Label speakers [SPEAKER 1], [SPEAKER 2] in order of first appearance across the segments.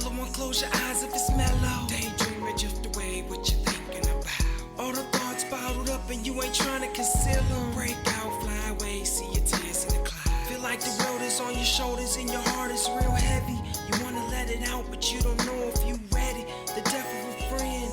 [SPEAKER 1] pillow and close your eyes if it's mellow. Daydream and drift away what you thinking about. All the thoughts bottled up and you ain't trying to conceal them. Break out, fly away, see your tears in the clouds. Feel like the world is on your shoulders and your heart is real heavy. You wanna let it out but you don't know if you ready. The death of a friend,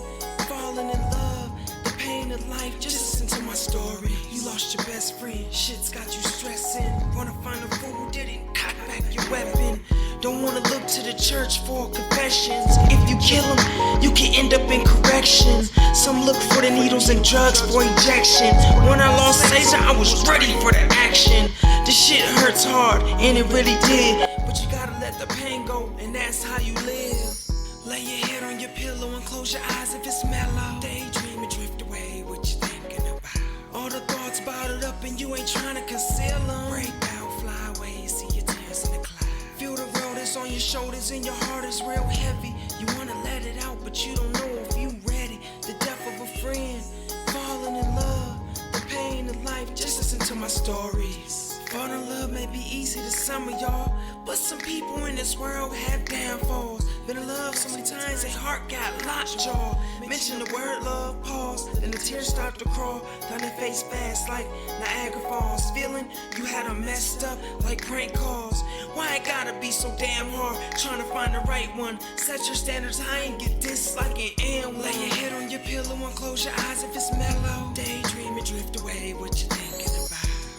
[SPEAKER 1] falling in love, the pain of life. Just listen to my story. You lost your best friend, shit's got you stressing. Wanna find a fool who didn't cock back your weapon. Don't wanna look to the church for confessions. If you kill them, you can end up in corrections. Some look for the needles and drugs for injection. When I lost Caesar, I was ready for the action. The shit hurts hard, and it really did. But you gotta let the pain go, and that's how you live. Lay your head on your pillow and close your eyes if it's mellow. Daydream and drift away what you thinking about. All the thoughts bottled up and you ain't trying to conceal them. Break out, fly away, see your tears in the clouds. Feel the world is on your shoulders and your heart is real heavy. You wanna let it out but you don't know if you ready. The death of a friend, falling in love, the pain of life. Just listen to my stories. Falling in love may be easy to some of y'all, but some people in this world have downfalls. Been in love so many times, their heart got lockjaw. Mention the word love, pause, then the tears start to crawl down their face fast like Niagara Falls. Feeling you had them messed up like prank calls. Why it gotta be so damn hard trying to find the right one? Set your standards high and get this like an M. Lay your head on your pillow and close your eyes if it's mellow. Daydream and drift away what you thinking about.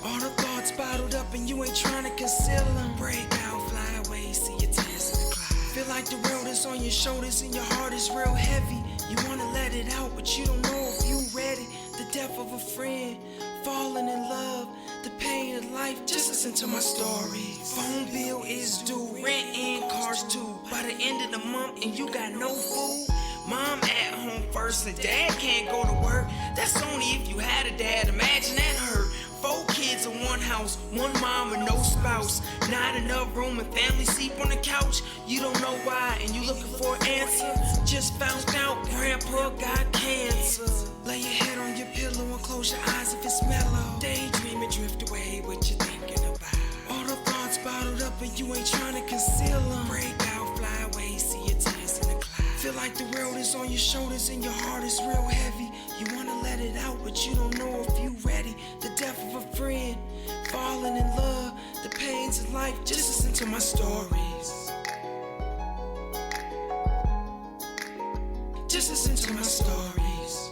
[SPEAKER 1] All the thoughts bottled up and you ain't trying to conceal them. Break out, fly away, see your tears in the clouds. Feel like the world is on your shoulders and your heart is real heavy. You wanna let it out but you don't know if you ready. The death of a friend, falling in love, the pain of life. Just listen to my story. Phone bill is due, rent and cars too. By the end of the month and you got no food. Mom at home first and dad can't go to work. That's only if you had a dad, imagine that hurt. 4 kids in one house, one mom and no spouse. Not enough room and family sleep on the couch. You don't know why and you looking for an answer. Just found out grandpa got cancer. Lay your head on your pillow and close your eyes if it's mellow. Daydream and drift away what you thinking about. All the thoughts bottled up and you ain't trying to conceal them. Break out, fly away, see your tears in the clouds. Feel like the world is on your shoulders and your heart is real heavy. You wanna let it out but you don't know if you ready. The death of a friend, falling in love, the pains of life. Just listen to my stories. Just listen to my stories.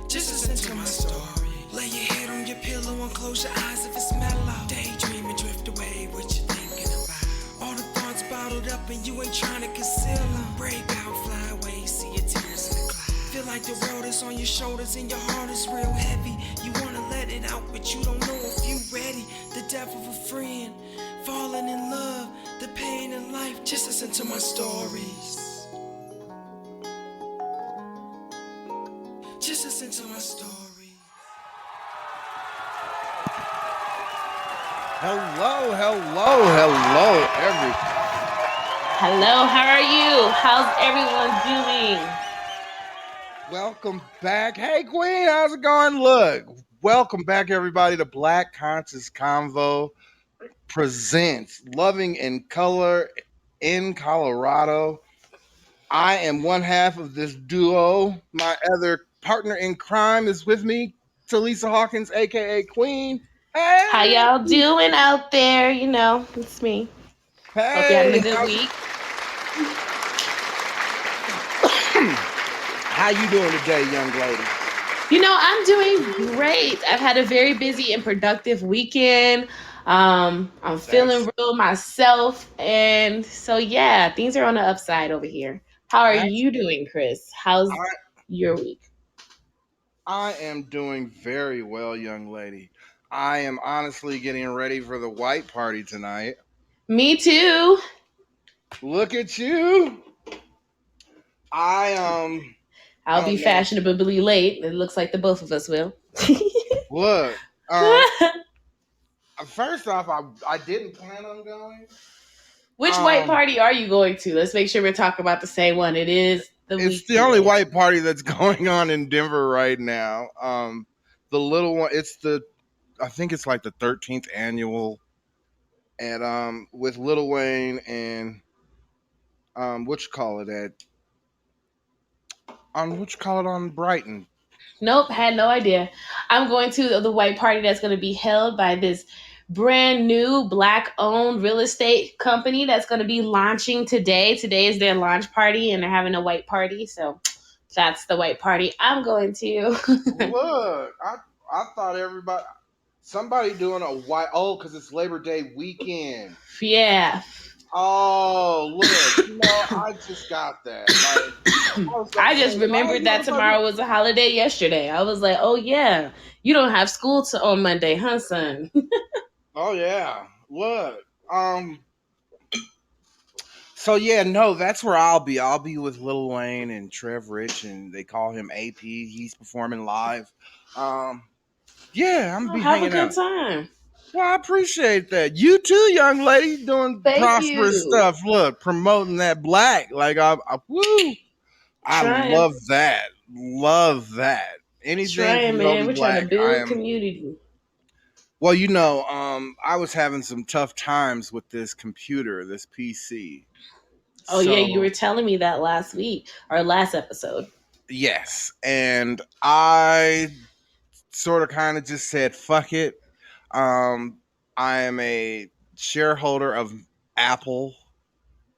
[SPEAKER 1] Just listen to my story. Lay your head on your pillow and close your eyes if it's mellow. Daydream and drift away what you thinking about. All the thoughts bottled up and you ain't trying to conceal them. Break out, fly away, see your tears in the clouds. Feel like the world is on your shoulders and your heart is real heavy. You wanna let it out but you don't know if you ready. The death of a friend, falling in love, the pain in life. Just listen to my stories. Just listen to my story.
[SPEAKER 2] Hello, everybody.
[SPEAKER 3] Hello, how are you? How's everyone doing?
[SPEAKER 2] Welcome back. Hey, Queen, how's it going? Look, welcome back, everybody, to Black Conscious Convo presents Loving in Color in Colorado. I am one half of this duo. My other partner in crime is with me, Talisa Hawkins, aka Queen. Hey,
[SPEAKER 3] How y'all doing out there? You know, it's me. Hope you're having a good week.
[SPEAKER 2] How you doing today, young lady?
[SPEAKER 3] You know, I'm doing great. I've had a very busy and productive weekend. I'm feeling real myself. And so, yeah, things are on the upside over here. How are you doing, Chris? How's your week?
[SPEAKER 2] I am doing very well, young lady. I am honestly getting ready for the white party tonight.
[SPEAKER 3] Me too.
[SPEAKER 2] Look at you. I'll
[SPEAKER 3] be fashionably late. It looks like the both of us will.
[SPEAKER 2] Look, first off, I didn't plan on going.
[SPEAKER 3] Which white party are you going to? Let's make sure we're talking about the same one. It's
[SPEAKER 2] the only white party that's going on in Denver right now. The little one, I think it's like the 13th annual and with Lil Wayne and what you call it at on what you call it on Brighton.
[SPEAKER 3] Nope, had no idea. I'm going to the white party that's going to be held by this brand new black owned real estate company that's going to be launching today. Today is their launch party and they're having a white party. So that's the white party I'm going to.
[SPEAKER 2] Look, I thought everybody somebody doing a white because it's Labor Day weekend.
[SPEAKER 3] Yeah.
[SPEAKER 2] Oh, look, I just got that. Like I was about
[SPEAKER 3] I
[SPEAKER 2] to say,
[SPEAKER 3] just
[SPEAKER 2] why
[SPEAKER 3] remembered that
[SPEAKER 2] motherfuckers?
[SPEAKER 3] tomorrow was a holiday yesterday. I was like, oh, yeah, you don't have school on Monday, huh, son?
[SPEAKER 2] Oh yeah, look. So yeah, no, that's where I'll be. I'll be with Lil Wayne and Trev Rich, and they call him AP. He's performing live. Um, yeah, I'm gonna
[SPEAKER 3] Oh,
[SPEAKER 2] be
[SPEAKER 3] have a
[SPEAKER 2] hanging
[SPEAKER 3] good
[SPEAKER 2] out.
[SPEAKER 3] time.
[SPEAKER 2] Well, I appreciate that. You too, young lady, doing
[SPEAKER 3] Thank
[SPEAKER 2] prosperous
[SPEAKER 3] you.
[SPEAKER 2] stuff. Look, promoting that black. Like woo. I
[SPEAKER 3] Trying.
[SPEAKER 2] love that. Love that. Anything
[SPEAKER 3] Trying, man.
[SPEAKER 2] promoting
[SPEAKER 3] We're trying to
[SPEAKER 2] black, I
[SPEAKER 3] build
[SPEAKER 2] am.
[SPEAKER 3] community.
[SPEAKER 2] Well, I was having some tough times with this computer, this PC.
[SPEAKER 3] Oh, yeah, you
[SPEAKER 2] So
[SPEAKER 3] were telling me that last week or last episode.
[SPEAKER 2] yes, and I sort of kind of just said, "Fuck it." Um, I am a shareholder of Apple,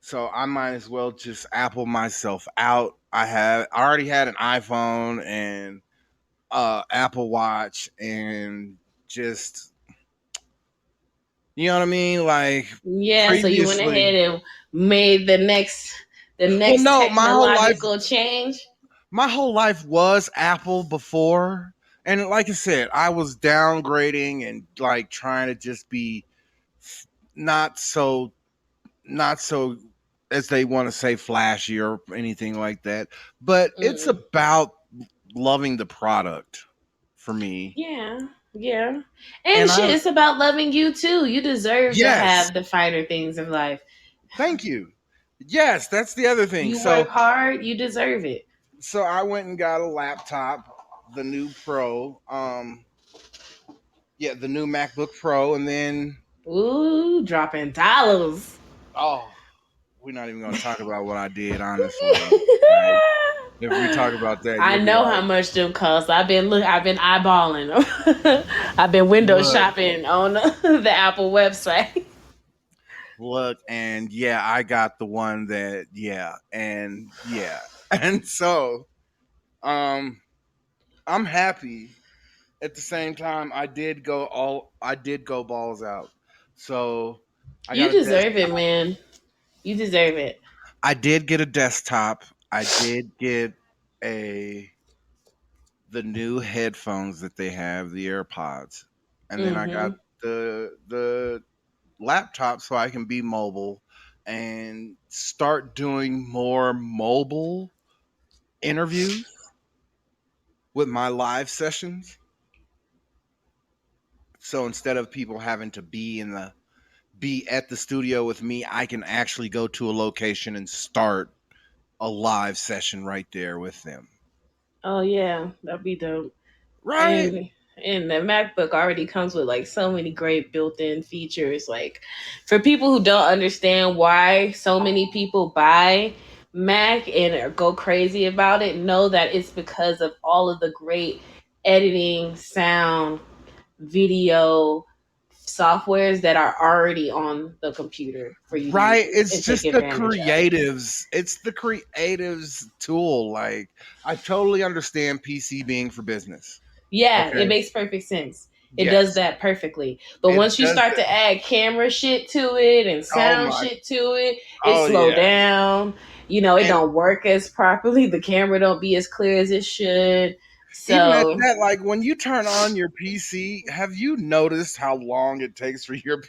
[SPEAKER 2] so I might as well just Apple myself out. I already had an iPhone and Apple Watch, and just you know what I mean, like
[SPEAKER 3] Yeah, so you went
[SPEAKER 2] previously.
[SPEAKER 3] ahead and made the
[SPEAKER 2] Well,
[SPEAKER 3] next
[SPEAKER 2] no,
[SPEAKER 3] technological change.
[SPEAKER 2] my whole life was Apple before. And like I said, I was downgrading and like trying to just be not so not so as they want to say flashy or anything like that. But it's
[SPEAKER 3] Mm.
[SPEAKER 2] about loving the product for me.
[SPEAKER 3] Yeah, yeah. And
[SPEAKER 2] And
[SPEAKER 3] shit,
[SPEAKER 2] I
[SPEAKER 3] it's about loving you too. You deserve to
[SPEAKER 2] yes,
[SPEAKER 3] have the finer things in life.
[SPEAKER 2] thank you. Yes, that's the other thing.
[SPEAKER 3] You work hard, you deserve it.
[SPEAKER 2] So I went and got a laptop, the new Pro. Yeah, the new MacBook Pro, and then
[SPEAKER 3] Ooh, dropping dollars.
[SPEAKER 2] oh, we're not even going to talk about what I did, honestly. Right? If we talk about that,
[SPEAKER 3] I
[SPEAKER 2] you'll be
[SPEAKER 3] know how
[SPEAKER 2] like,
[SPEAKER 3] much them cost. I've been eyeballing them. I've been window
[SPEAKER 2] look,
[SPEAKER 3] shopping on the Apple website.
[SPEAKER 2] look, and yeah, I got the one that, yeah, and yeah, and so, um, I'm happy. At the same time, I did go balls out. So I
[SPEAKER 3] You
[SPEAKER 2] got a
[SPEAKER 3] deserve
[SPEAKER 2] desktop.
[SPEAKER 3] it, man. You deserve it.
[SPEAKER 2] I did get a desktop. I did get a the new headphones that they have, the AirPods. And then I got
[SPEAKER 3] Mm-hmm.
[SPEAKER 2] the laptop so I can be mobile and start doing more mobile interviews with my live sessions. So instead of people having to be at the studio with me, I can actually go to a location and start a live session right there with them.
[SPEAKER 3] Oh yeah, that'd be dope.
[SPEAKER 2] Right?
[SPEAKER 3] And the MacBook already comes with like so many great built-in features. Like for people who don't understand why so many people buy Mac and go crazy about it, know that it's because of all of the great editing, sound, video softwares that are already on the computer for you to
[SPEAKER 2] Right.
[SPEAKER 3] use
[SPEAKER 2] It's
[SPEAKER 3] and take
[SPEAKER 2] just the
[SPEAKER 3] advantage of.
[SPEAKER 2] creatives. It's the creatives tool. Like I totally understand PC being for business.
[SPEAKER 3] Yeah, it
[SPEAKER 2] Okay.
[SPEAKER 3] makes perfect sense. It does
[SPEAKER 2] Yes.
[SPEAKER 3] that perfectly. But
[SPEAKER 2] It
[SPEAKER 3] once you
[SPEAKER 2] does
[SPEAKER 3] start
[SPEAKER 2] that.
[SPEAKER 3] to add camera shit to it and
[SPEAKER 2] Oh
[SPEAKER 3] sound
[SPEAKER 2] my.
[SPEAKER 3] shit to it, it
[SPEAKER 2] Oh
[SPEAKER 3] slow
[SPEAKER 2] yeah.
[SPEAKER 3] down. You know, it
[SPEAKER 2] And
[SPEAKER 3] don't work as properly. The camera don't be as clear as it should.
[SPEAKER 2] even at
[SPEAKER 3] So
[SPEAKER 2] that, like when you turn on your PC, have you noticed how long it takes for your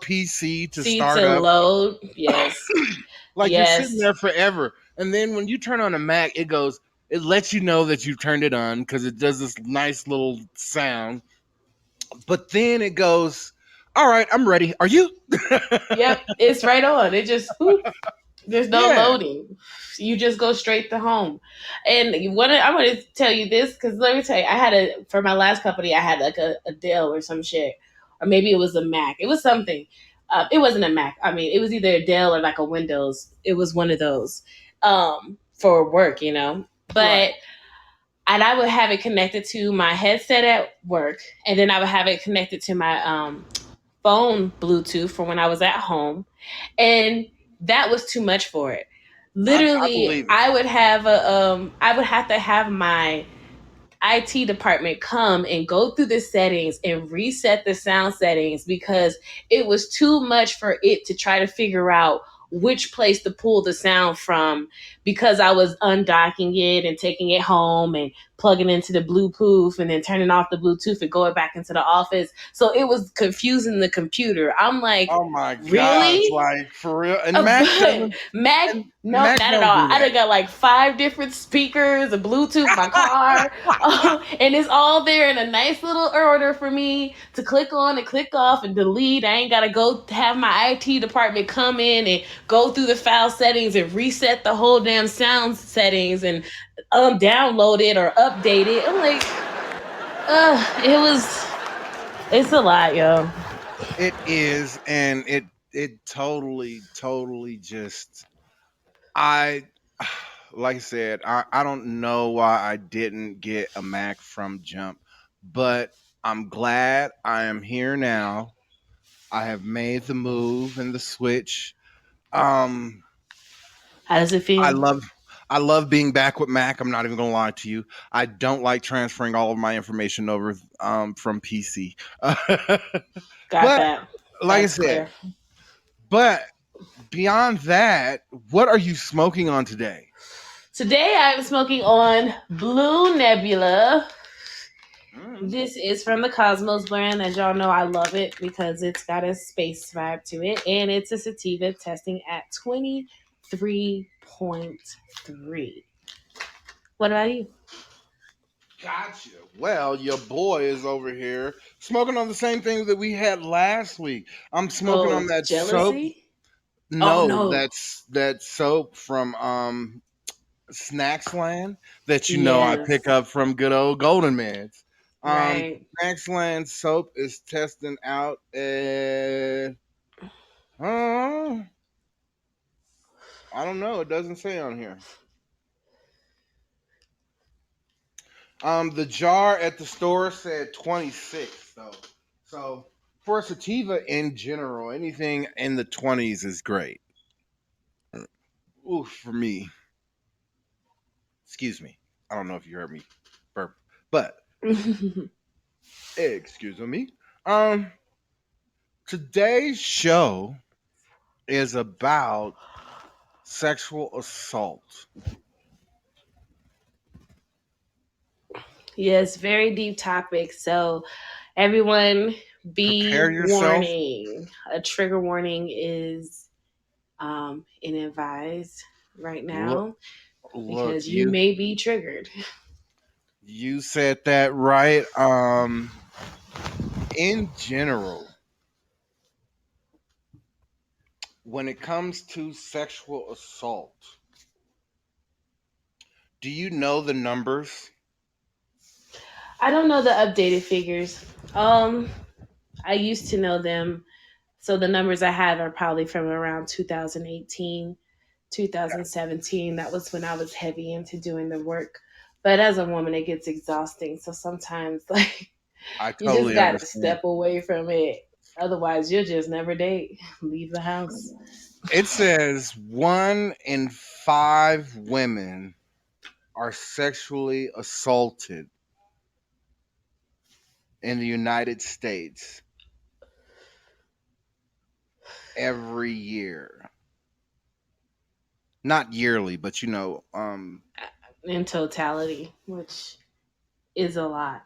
[SPEAKER 2] PC to
[SPEAKER 3] see
[SPEAKER 2] start
[SPEAKER 3] to
[SPEAKER 2] up?
[SPEAKER 3] load, yes.
[SPEAKER 2] Like you're sitting
[SPEAKER 3] Yes.
[SPEAKER 2] there forever. And then when you turn on a Mac, it lets you know that you've turned it on because it does this nice little sound. But then it goes, all right, I'm ready. Are you?
[SPEAKER 3] Yep, it's right on. It just whoop, there's no
[SPEAKER 2] Yeah.
[SPEAKER 3] loading. You just go straight to home. And what I'm going to tell you this because let me tell you, I had for my last company, I had like a Dell or some shit or maybe it was a Mac. It was something. It wasn't a Mac. I mean, it was either a Dell or like a Windows. It was one of those for work, you know.
[SPEAKER 2] Right.
[SPEAKER 3] But and I would have it connected to my headset at work, and then I would have it connected to my phone Bluetooth for when I was at home, and that was too much for it.
[SPEAKER 2] I
[SPEAKER 3] Literally,
[SPEAKER 2] believe it.
[SPEAKER 3] I would have to have my IT department come and go through the settings and reset the sound settings because it was too much for it to try to figure out which place to pull the sound from because I was undocking it and taking it home and plugging into the Bluetooth and then turning off the Bluetooth and going back into the office. So it was confusing the computer. I'm like,
[SPEAKER 2] Oh my gosh,
[SPEAKER 3] really?
[SPEAKER 2] like for real. And Mac
[SPEAKER 3] But
[SPEAKER 2] doesn't
[SPEAKER 3] Mac,
[SPEAKER 2] and
[SPEAKER 3] nope,
[SPEAKER 2] Mac
[SPEAKER 3] not at
[SPEAKER 2] don't
[SPEAKER 3] all.
[SPEAKER 2] do
[SPEAKER 3] I done
[SPEAKER 2] that.
[SPEAKER 3] got like 5 different speakers, a Bluetooth, my car, and it's all there in a nice little order for me to click on and click off and delete. I ain't gotta go have my IT department come in and go through the file settings and reset the whole damn sound settings and download it or update it. I'm like, it's a lot, yo.
[SPEAKER 2] It is, and it totally just I like I said, I don't know why I didn't get a Mac from Jump, but I'm glad I am here now. I have made the move and the switch. Um
[SPEAKER 3] How does it
[SPEAKER 2] I
[SPEAKER 3] feel?
[SPEAKER 2] love I love being back with Mac. I'm not even gonna lie to you. I don't like transferring all of my information over from PC.
[SPEAKER 3] Got
[SPEAKER 2] But
[SPEAKER 3] that.
[SPEAKER 2] like I
[SPEAKER 3] That's
[SPEAKER 2] said,
[SPEAKER 3] clear.
[SPEAKER 2] but beyond that, what are you smoking on today?
[SPEAKER 3] Today I'm smoking on Blue Nebula.
[SPEAKER 2] Mm.
[SPEAKER 3] This is from the Cosmos brand. As y'all know, I love it because it's got a space vibe to it. And it's a sativa testing at 23.3. What about you?
[SPEAKER 2] Gotcha. Well, your boy is over here smoking on the same thing that we had last week. I'm smoking on
[SPEAKER 3] Oh,
[SPEAKER 2] that soap.
[SPEAKER 3] jealousy? Oh,
[SPEAKER 2] No,
[SPEAKER 3] no.
[SPEAKER 2] that's that soap from Snacksland that you know I pick
[SPEAKER 3] Yes.
[SPEAKER 2] up from good old Golden Meds.
[SPEAKER 3] Right.
[SPEAKER 2] Snacksland soap is testing out at uh, I don't know. It doesn't say on here. The jar at the store said 26 though. So for a sativa in general, anything in the 20s is great. Ooh, for me. Excuse me. I don't know if you heard me burp, but excuse me. Um, Today's show is about sexual assault.
[SPEAKER 3] Yes, very deep topic. So, everyone be
[SPEAKER 2] Prepare yourself.
[SPEAKER 3] warning. A trigger warning is advised right
[SPEAKER 2] Look,
[SPEAKER 3] now
[SPEAKER 2] look,
[SPEAKER 3] because you may be triggered.
[SPEAKER 2] you said that right. In general, when it comes to sexual assault, do you know the numbers?
[SPEAKER 3] I don't know the updated figures. Um, I used to know them, so the numbers I have are probably from around 2018, 2017. That was when I was heavy into doing the work. But as a woman, it gets exhausting. So sometimes, like,
[SPEAKER 2] I
[SPEAKER 3] you just
[SPEAKER 2] totally
[SPEAKER 3] got to
[SPEAKER 2] understand.
[SPEAKER 3] step away from it. Otherwise, you'll just never date. Leave the house.
[SPEAKER 2] It says 1 in 5 women are sexually assaulted in the United States every year. Not yearly, but
[SPEAKER 3] In totality, which is a lot.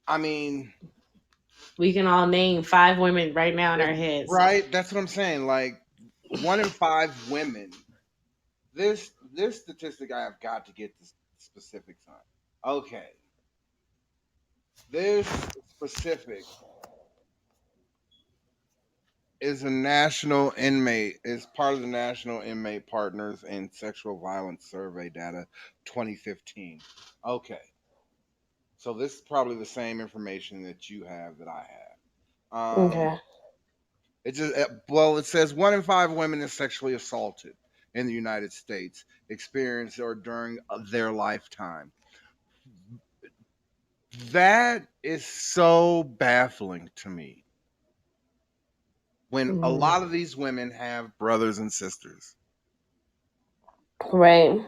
[SPEAKER 2] I mean,
[SPEAKER 3] We can all name 5 women right now in our heads.
[SPEAKER 2] right? That's what I'm saying. Like 1 in 5 women. This statistic I have got to get the specifics on. Okay, this specific is part of the National Inmate Partners in Sexual Violence Survey data 2015. Okay. So this is probably the same information that you have that I have.
[SPEAKER 3] Okay.
[SPEAKER 2] It just well, it says 1 in 5 women is sexually assaulted in the United States, experience or during their lifetime. That is so baffling to me. When a
[SPEAKER 3] Mm.
[SPEAKER 2] lot of these women have brothers and sisters,
[SPEAKER 3] Right.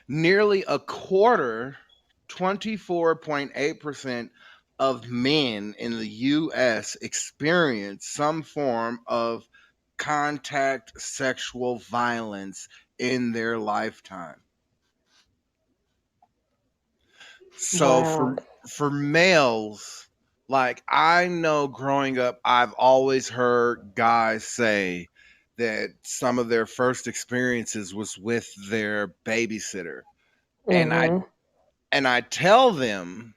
[SPEAKER 2] nearly a quarter, 24.8% of men in the US experience some form of contact sexual violence in their lifetime. So
[SPEAKER 3] Wow.
[SPEAKER 2] for males, like I know growing up, I've always heard guys say that some of their first experiences was with their babysitter. And I
[SPEAKER 3] Mm-hmm.
[SPEAKER 2] and I tell them,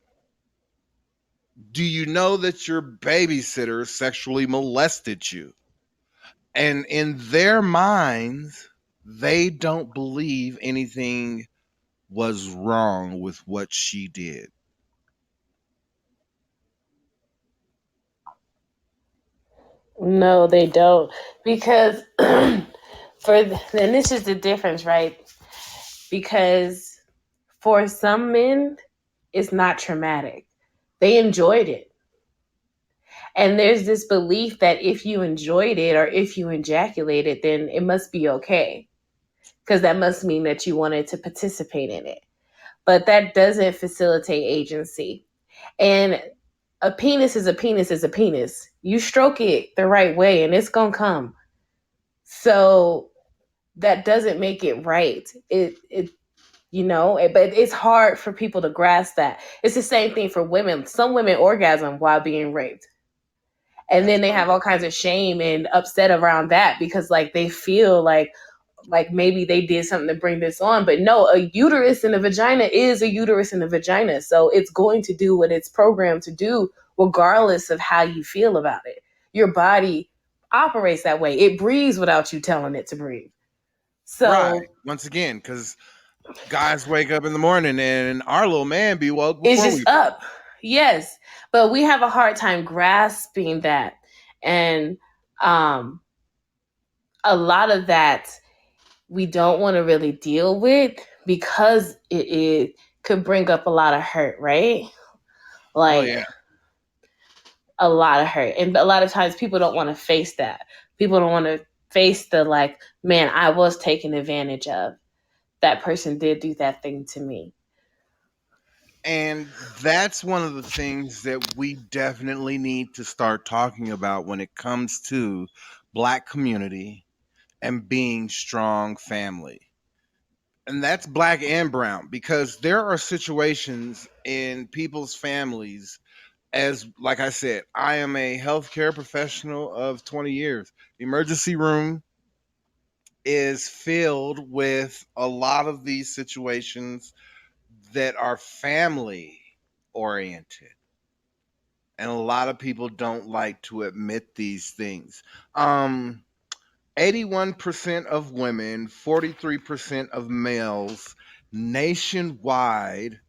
[SPEAKER 2] "Do you know that your babysitter sexually molested you?" And in their minds, they don't believe anything was wrong with what she did.
[SPEAKER 3] No, they don't. Because and this is the difference, right? Because for some men, it's not traumatic. They enjoyed it. And there's this belief that if you enjoyed it or if you ejaculated, then it must be okay. Because that must mean that you wanted to participate in it. But that doesn't facilitate agency. And a penis is a penis is a penis. You stroke it the right way and it's going to come. So that doesn't make it right. But it's hard for people to grasp that. It's the same thing for women. Some women orgasm while being raped. And
[SPEAKER 2] That's
[SPEAKER 3] then they
[SPEAKER 2] true.
[SPEAKER 3] have all kinds of shame and upset around that because like they feel like maybe they did something to bring this on. But no, a uterus in a vagina is a uterus in a vagina. So it's going to do what it's programmed to do, regardless of how you feel about it. Your body operates that way. It breathes without you telling it to breathe.
[SPEAKER 2] Right.
[SPEAKER 3] So
[SPEAKER 2] Once again, because guys wake up in the morning and our little man be woke
[SPEAKER 3] it's
[SPEAKER 2] before we
[SPEAKER 3] just
[SPEAKER 2] woke.
[SPEAKER 3] up. Yes. But we have a hard time grasping that. And um a lot of that we don't want to really deal with because it could bring up a lot of hurt, right?
[SPEAKER 2] Oh
[SPEAKER 3] Like
[SPEAKER 2] yeah.
[SPEAKER 3] a lot of hurt. And a lot of times people don't want to face that. People don't want to face the like, man, I was taken advantage of. That person did do that thing to me.
[SPEAKER 2] And that's one of the things that we definitely need to start talking about when it comes to black community and being strong family. And that's black and brown because there are situations in people's families, as like I said, I am a healthcare professional of 20 years. The emergency room is filled with a lot of these situations that are family oriented. And a lot of people don't like to admit these things. 81% of women, 43% of males nationwide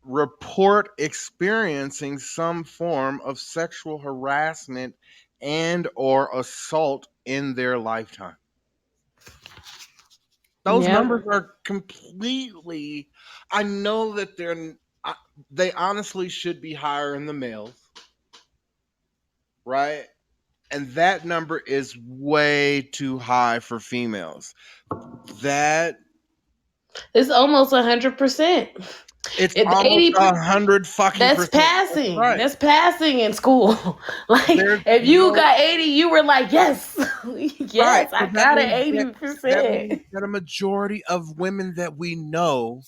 [SPEAKER 2] report experiencing some form of sexual harassment and or assault in their lifetime. Those
[SPEAKER 3] Yep.
[SPEAKER 2] numbers are completely, I know that uh, they honestly should be higher in the males, right? And that number is way too high for females. That
[SPEAKER 3] It's almost 100%.
[SPEAKER 2] it's
[SPEAKER 3] If
[SPEAKER 2] almost
[SPEAKER 3] 80
[SPEAKER 2] 100 fucking
[SPEAKER 3] That's
[SPEAKER 2] percent. That's
[SPEAKER 3] passing.
[SPEAKER 2] right.
[SPEAKER 3] That's passing in school. Like
[SPEAKER 2] There's
[SPEAKER 3] if you
[SPEAKER 2] no
[SPEAKER 3] got 80, you were like, yes,
[SPEAKER 2] right.
[SPEAKER 3] yes, I
[SPEAKER 2] Because that
[SPEAKER 3] got an
[SPEAKER 2] means
[SPEAKER 3] eighty
[SPEAKER 2] that means
[SPEAKER 3] percent.
[SPEAKER 2] that a majority of women that we know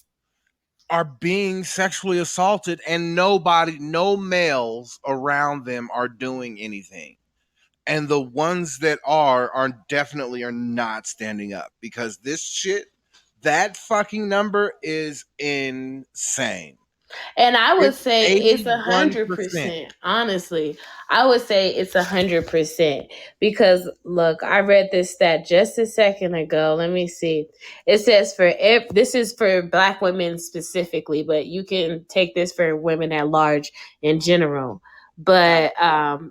[SPEAKER 2] are being sexually assaulted and nobody, no males around them are doing anything. And the ones that are definitely are not standing up because this shit, that fucking number is insane.
[SPEAKER 3] And I would
[SPEAKER 2] It's
[SPEAKER 3] say it's a
[SPEAKER 2] 81%.
[SPEAKER 3] 100%. Honestly, I would say it's 100% because look, I read this stat just a second ago. Let me see. It says this is for Black women specifically, but you can take this for women at large in general. But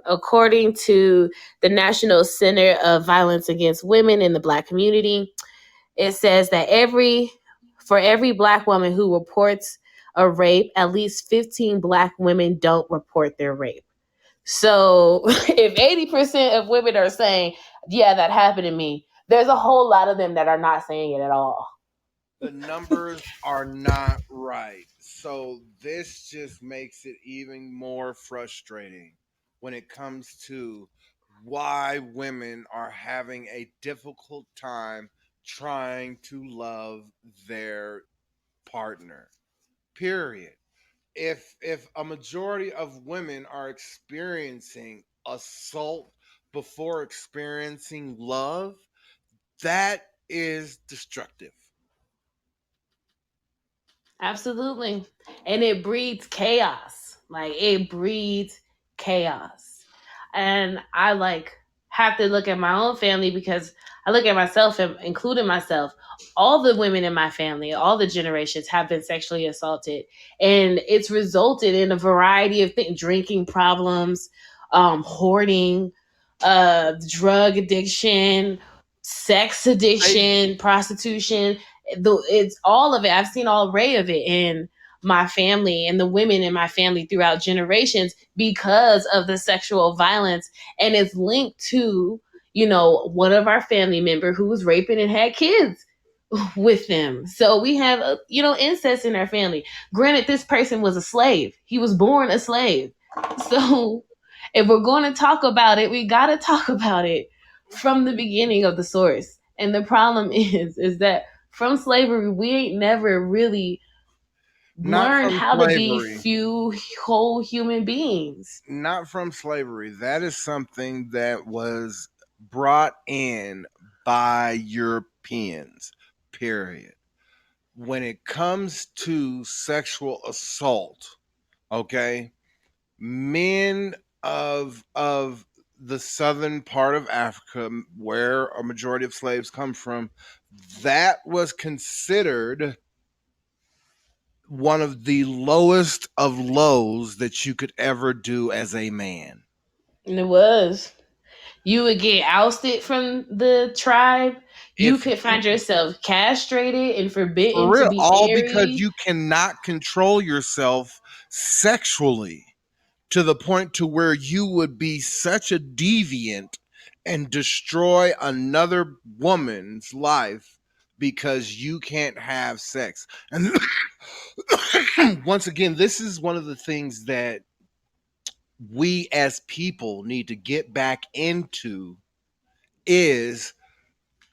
[SPEAKER 3] according to the National Center of Violence Against Women in the Black community, it says that for every Black woman who reports a rape, at least 15 Black women don't report their rape. So if 80% of women are saying, yeah, that happened to me, there's a whole lot of them that are not saying it at all.
[SPEAKER 2] The numbers are not right. So this just makes it even more frustrating when it comes to why women are having a difficult time trying to love their partner. Period. If a majority of women are experiencing assault before experiencing love, that is destructive.
[SPEAKER 3] Absolutely. And it breeds chaos. Like it breeds chaos. And I like have to look at my own family because I look at myself and including myself. All the women in my family, all the generations have been sexually assaulted. And it's resulted in a variety of things, drinking problems, hoarding, drug addiction, sex
[SPEAKER 2] They
[SPEAKER 3] addiction, prostitution, it's all of it. I've seen all array of it in my family and the women in my family throughout generations because of the sexual violence, and it's linked to one of our family member who was raping and had kids with them. So we have incest in our family. Granted, this person was a slave. He was born a slave. So if we're going to talk about it, we got to talk about it from the beginning of the source. And the problem is that from slavery, we ain't never really
[SPEAKER 2] not
[SPEAKER 3] learned
[SPEAKER 2] from
[SPEAKER 3] how to be
[SPEAKER 2] slavery.
[SPEAKER 3] few whole human beings.
[SPEAKER 2] Not from slavery. That is something that was brought in by Europeans. Period. When it comes to sexual assault, okay, men of the southern part of Africa, where a majority of slaves come from, that was considered one of the lowest of lows that you could ever do as a man.
[SPEAKER 3] And it was. You would get ousted from the tribe. You
[SPEAKER 2] If
[SPEAKER 3] could find yourself castrated and
[SPEAKER 2] For
[SPEAKER 3] forbidden to
[SPEAKER 2] real,
[SPEAKER 3] be
[SPEAKER 2] all because
[SPEAKER 3] married.
[SPEAKER 2] you cannot control yourself sexually to the point to where you would be such a deviant and destroy another woman's life because you can't have sex. And once again, this is one of the things that we as people need to get back into is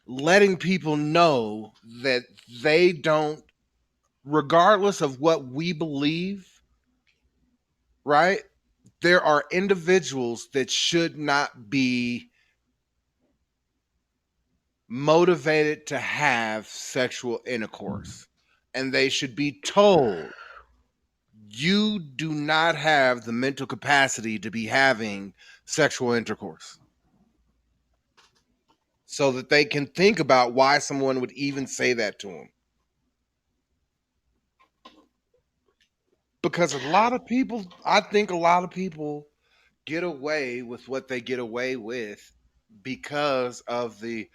[SPEAKER 2] letting people know that they don't, regardless of what we believe, right? There are individuals that should not be motivated to have sexual intercourse. And they should be told, you do not have the mental capacity to be having sexual intercourse. So that they can think about why someone would even say that to them. Because I think a lot of people get away with what they get away with because of the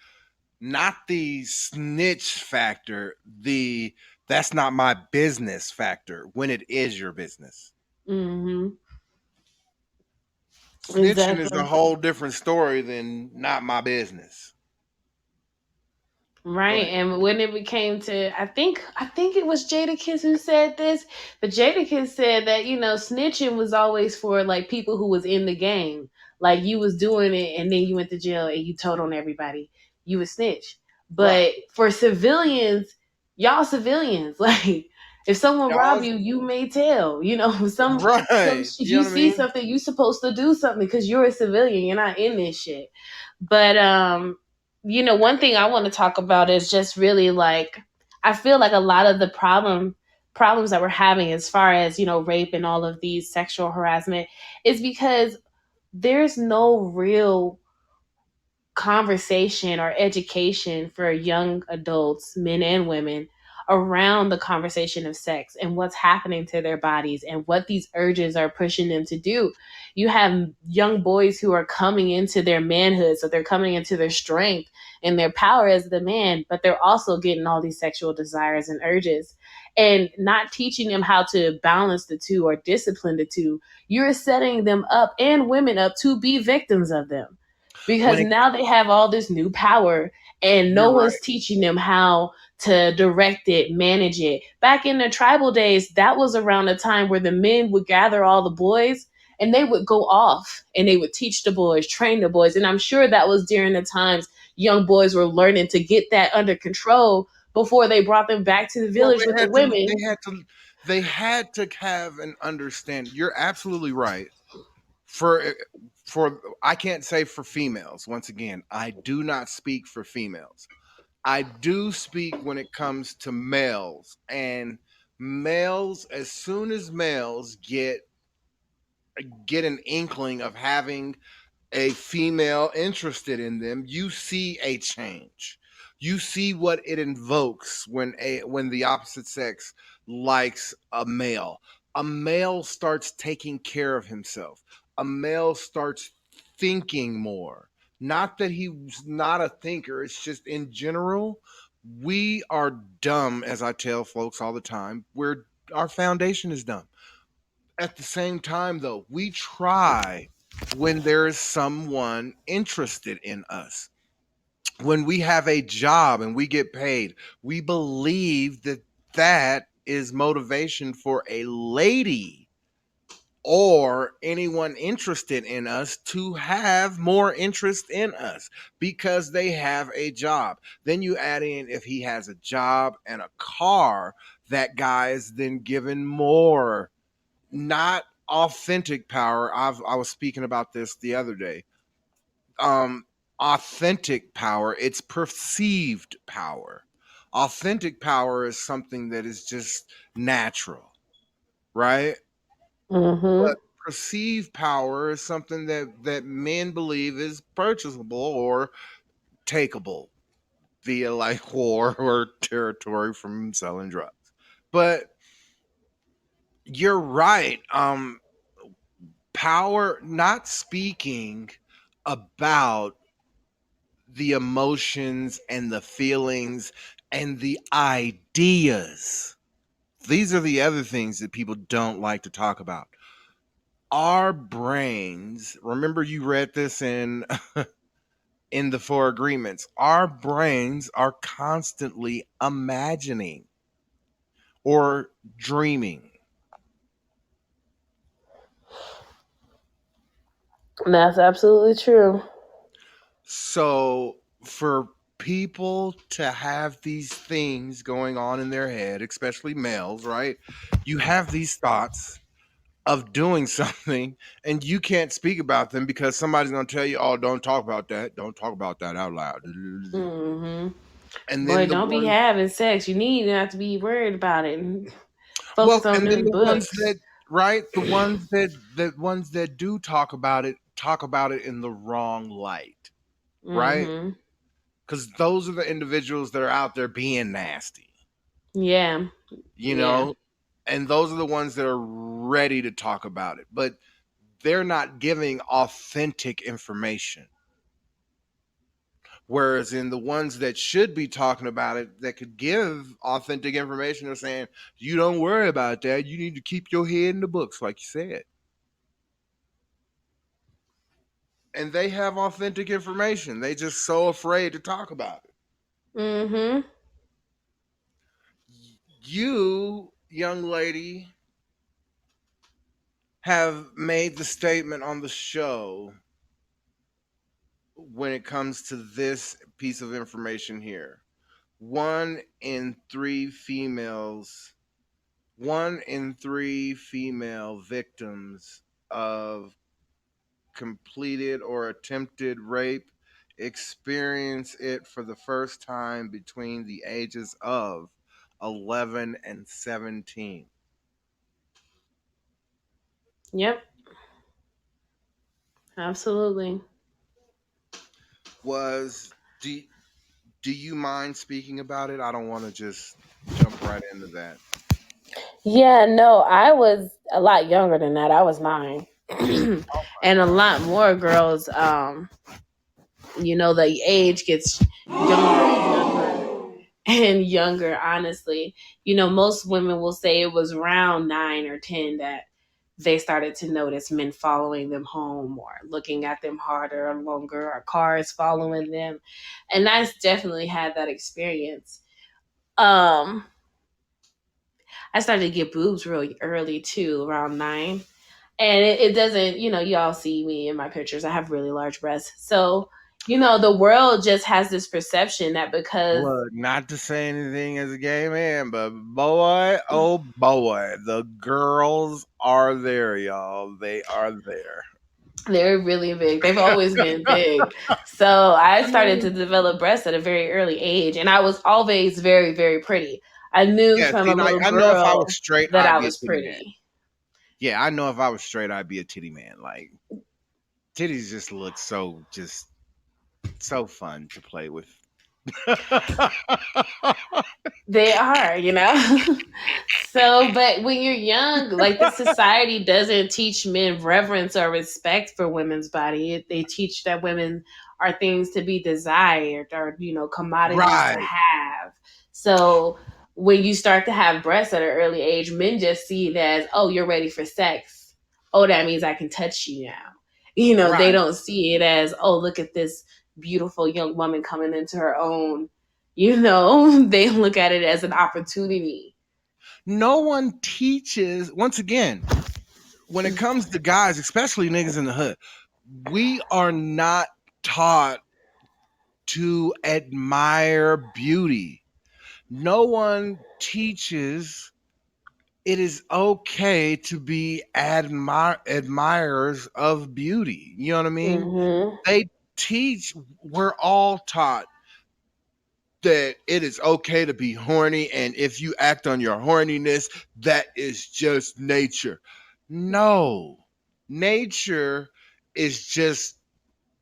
[SPEAKER 2] not the snitch factor, the that's not my business factor when it is your business.
[SPEAKER 3] Mm-hmm.
[SPEAKER 2] Snitching is a
[SPEAKER 3] Exactly.
[SPEAKER 2] whole different story than not my business. Go
[SPEAKER 3] Right.
[SPEAKER 2] ahead.
[SPEAKER 3] And when it became to I think it was Jadakiss who said this, but Jadakiss said that, snitching was always for like people who was in the game. Like you was doing it and then you went to jail and you told on everybody. You would snitch.
[SPEAKER 2] Right.
[SPEAKER 3] But for civilians, y'all civilians, like if someone robbed
[SPEAKER 2] Y'all
[SPEAKER 3] you, you may tell. Some
[SPEAKER 2] right.
[SPEAKER 3] if
[SPEAKER 2] You know
[SPEAKER 3] you
[SPEAKER 2] what I
[SPEAKER 3] see
[SPEAKER 2] mean?
[SPEAKER 3] something, you supposed to do something because you're a civilian. You're not in this shit. But one thing I want to talk about is just really like I feel like a lot of the problems that we're having as far as, rape and all of these sexual harassment is because there's no real conversation or education for young adults, men and women, around the conversation of sex and what's happening to their bodies and what these urges are pushing them to do. You have young boys who are coming into their manhood, so they're coming into their strength and their power as the man, but they're also getting all these sexual desires and urges. And not teaching them how to balance the two or discipline the two, you're setting them up and women up to be victims of them
[SPEAKER 2] When
[SPEAKER 3] because
[SPEAKER 2] it,
[SPEAKER 3] now they have all this new power and no
[SPEAKER 2] you're
[SPEAKER 3] one's
[SPEAKER 2] right.
[SPEAKER 3] teaching them how to direct it, manage it. Back in the tribal days, that was around a time where the men would gather all the boys and they would go off and they would teach the boys, train the boys. And I'm sure that was during the times young boys were learning to get that under control before they brought them back to the
[SPEAKER 2] Well,
[SPEAKER 3] village with the women.
[SPEAKER 2] they had to have an understanding. You're absolutely right. For for I can't say for females. Once again, I do not speak for females. I do speak when it comes to males, and males, as soon as males get an inkling of having a female interested in them, you see a change. You see what it invokes when the opposite sex likes a male. A male starts taking care of himself. A male starts thinking more. Not that he's not a thinker, it's just in general, we are dumb, as I tell folks all the time. Our foundation is dumb. At the same time, though, we try when there is someone interested in us. When we have a job and we get paid, we believe that that is motivation for a lady or anyone interested in us to have more interest in us because they have a job. Then you add in if he has a job and a car, that guy is then given more, not authentic power. I was speaking about this the other day. Um, Authentic power, it's perceived power. Authentic power is something that is just natural, right?
[SPEAKER 3] Mm-hmm.
[SPEAKER 2] But perceived power is something that men believe is purchasable or takeable via like war or territory from selling drugs. But you're right. Power, not speaking about the emotions and the feelings and the ideas. These are the other things that people don't like to talk about. Our brains, remember you read this in in the four agreements. Our brains are constantly imagining or dreaming.
[SPEAKER 3] That's absolutely true.
[SPEAKER 2] So for people to have these things going on in their head, especially males, right? You have these thoughts of doing something and you can't speak about them because somebody's going to tell you, "Oh, don't talk about that. Don't talk about that out loud."
[SPEAKER 3] Mm-hmm.
[SPEAKER 2] And then
[SPEAKER 3] Boy,
[SPEAKER 2] the
[SPEAKER 3] don't be
[SPEAKER 2] ones
[SPEAKER 3] having sex. You need not to be worried about it. And
[SPEAKER 2] well,
[SPEAKER 3] focus on
[SPEAKER 2] and then
[SPEAKER 3] them
[SPEAKER 2] the ones that
[SPEAKER 3] books.
[SPEAKER 2] right, the ones that do talk about it in the wrong light, right?
[SPEAKER 3] Mm-hmm.
[SPEAKER 2] Cuz those are the individuals that are out there being nasty,
[SPEAKER 3] Yeah.
[SPEAKER 2] you
[SPEAKER 3] Yeah.
[SPEAKER 2] know? And those are the ones that are ready to talk about it, but they're not giving authentic information. Whereas in the ones that should be talking about it, that could give authentic information, are saying, "You don't worry about that. You need to keep your head in the books," like you said. And they have authentic information. They just so afraid to talk about it.
[SPEAKER 3] Mm-hmm.
[SPEAKER 2] You, young lady, have made the statement on the show when it comes to this piece of information here. One in three females, one in three female victims of completed or attempted rape experience it for the first time between the ages of 11, and 17.
[SPEAKER 3] Yep, absolutely.
[SPEAKER 2] Was do you mind speaking about it? I don't want to just jump right into that.
[SPEAKER 3] Yeah, no, I was a lot younger than that. I was 9. And a lot more girls, the age gets younger and younger, honestly. Most women will say it was around 9 or 10 that they started to notice men following them home or looking at them harder or longer or cars following them. And I've definitely had that experience. Um, I started to get boobs really early too, around 9. And it doesn't, y'all see me in my pictures. I have really large breasts. So, the world just has this perception that because
[SPEAKER 2] Look, not to say anything as a gay man, but boy, oh boy, the girls are there, y'all. They are there.
[SPEAKER 3] they're really big, they've always been big. So I started to develop breasts at a very early age. And I was always very, very pretty. I knew
[SPEAKER 2] Yeah,
[SPEAKER 3] from
[SPEAKER 2] see,
[SPEAKER 3] a
[SPEAKER 2] like
[SPEAKER 3] little
[SPEAKER 2] I know if I was
[SPEAKER 3] girl
[SPEAKER 2] straight,
[SPEAKER 3] that
[SPEAKER 2] I'd
[SPEAKER 3] I
[SPEAKER 2] be a
[SPEAKER 3] was
[SPEAKER 2] titty man.
[SPEAKER 3] pretty.
[SPEAKER 2] Yeah, I know if I was straight, I'd be a titty man. Like titties just look just so fun to play with.
[SPEAKER 3] They are. So, but when you're young, like the society doesn't teach men reverence or respect for women's body. They teach that women are things to be desired or, commodities to
[SPEAKER 2] Right.
[SPEAKER 3] have. So, when you start to have breasts at an early age, men just see it as, oh, you're ready for sex. Oh, that means I can touch you now. They
[SPEAKER 2] Right.
[SPEAKER 3] don't see it as, oh, look at this beautiful young woman coming into her own. They look at it as an opportunity.
[SPEAKER 2] No one teaches, once again, when it comes to guys, especially niggas in the hood, we are not taught to admire beauty. No one teaches it is okay to be admirers of beauty. You know what I mean?
[SPEAKER 3] Hmm.
[SPEAKER 2] They teach, we're all taught that it is okay to be horny, and if you act on your horniness, that is just nature. No, nature is just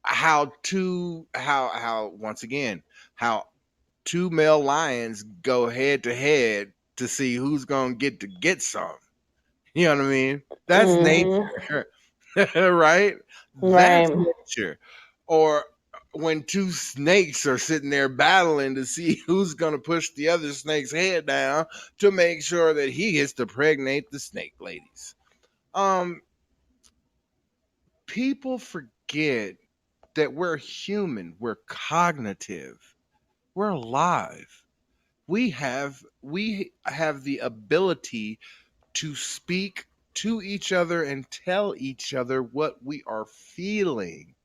[SPEAKER 2] how once again how two male lions go head to head to see who's gonna get some. You know what I mean? That's
[SPEAKER 3] Hmm.
[SPEAKER 2] nature. Right? That's
[SPEAKER 3] Right.
[SPEAKER 2] nature. Or when two snakes are sitting there battling to see who's going to push the other snake's head down to make sure that he gets to pregnate the snake ladies. Um, People forget that we're human, we're cognitive, we're alive. We have the ability to speak to each other and tell each other what we are feeling.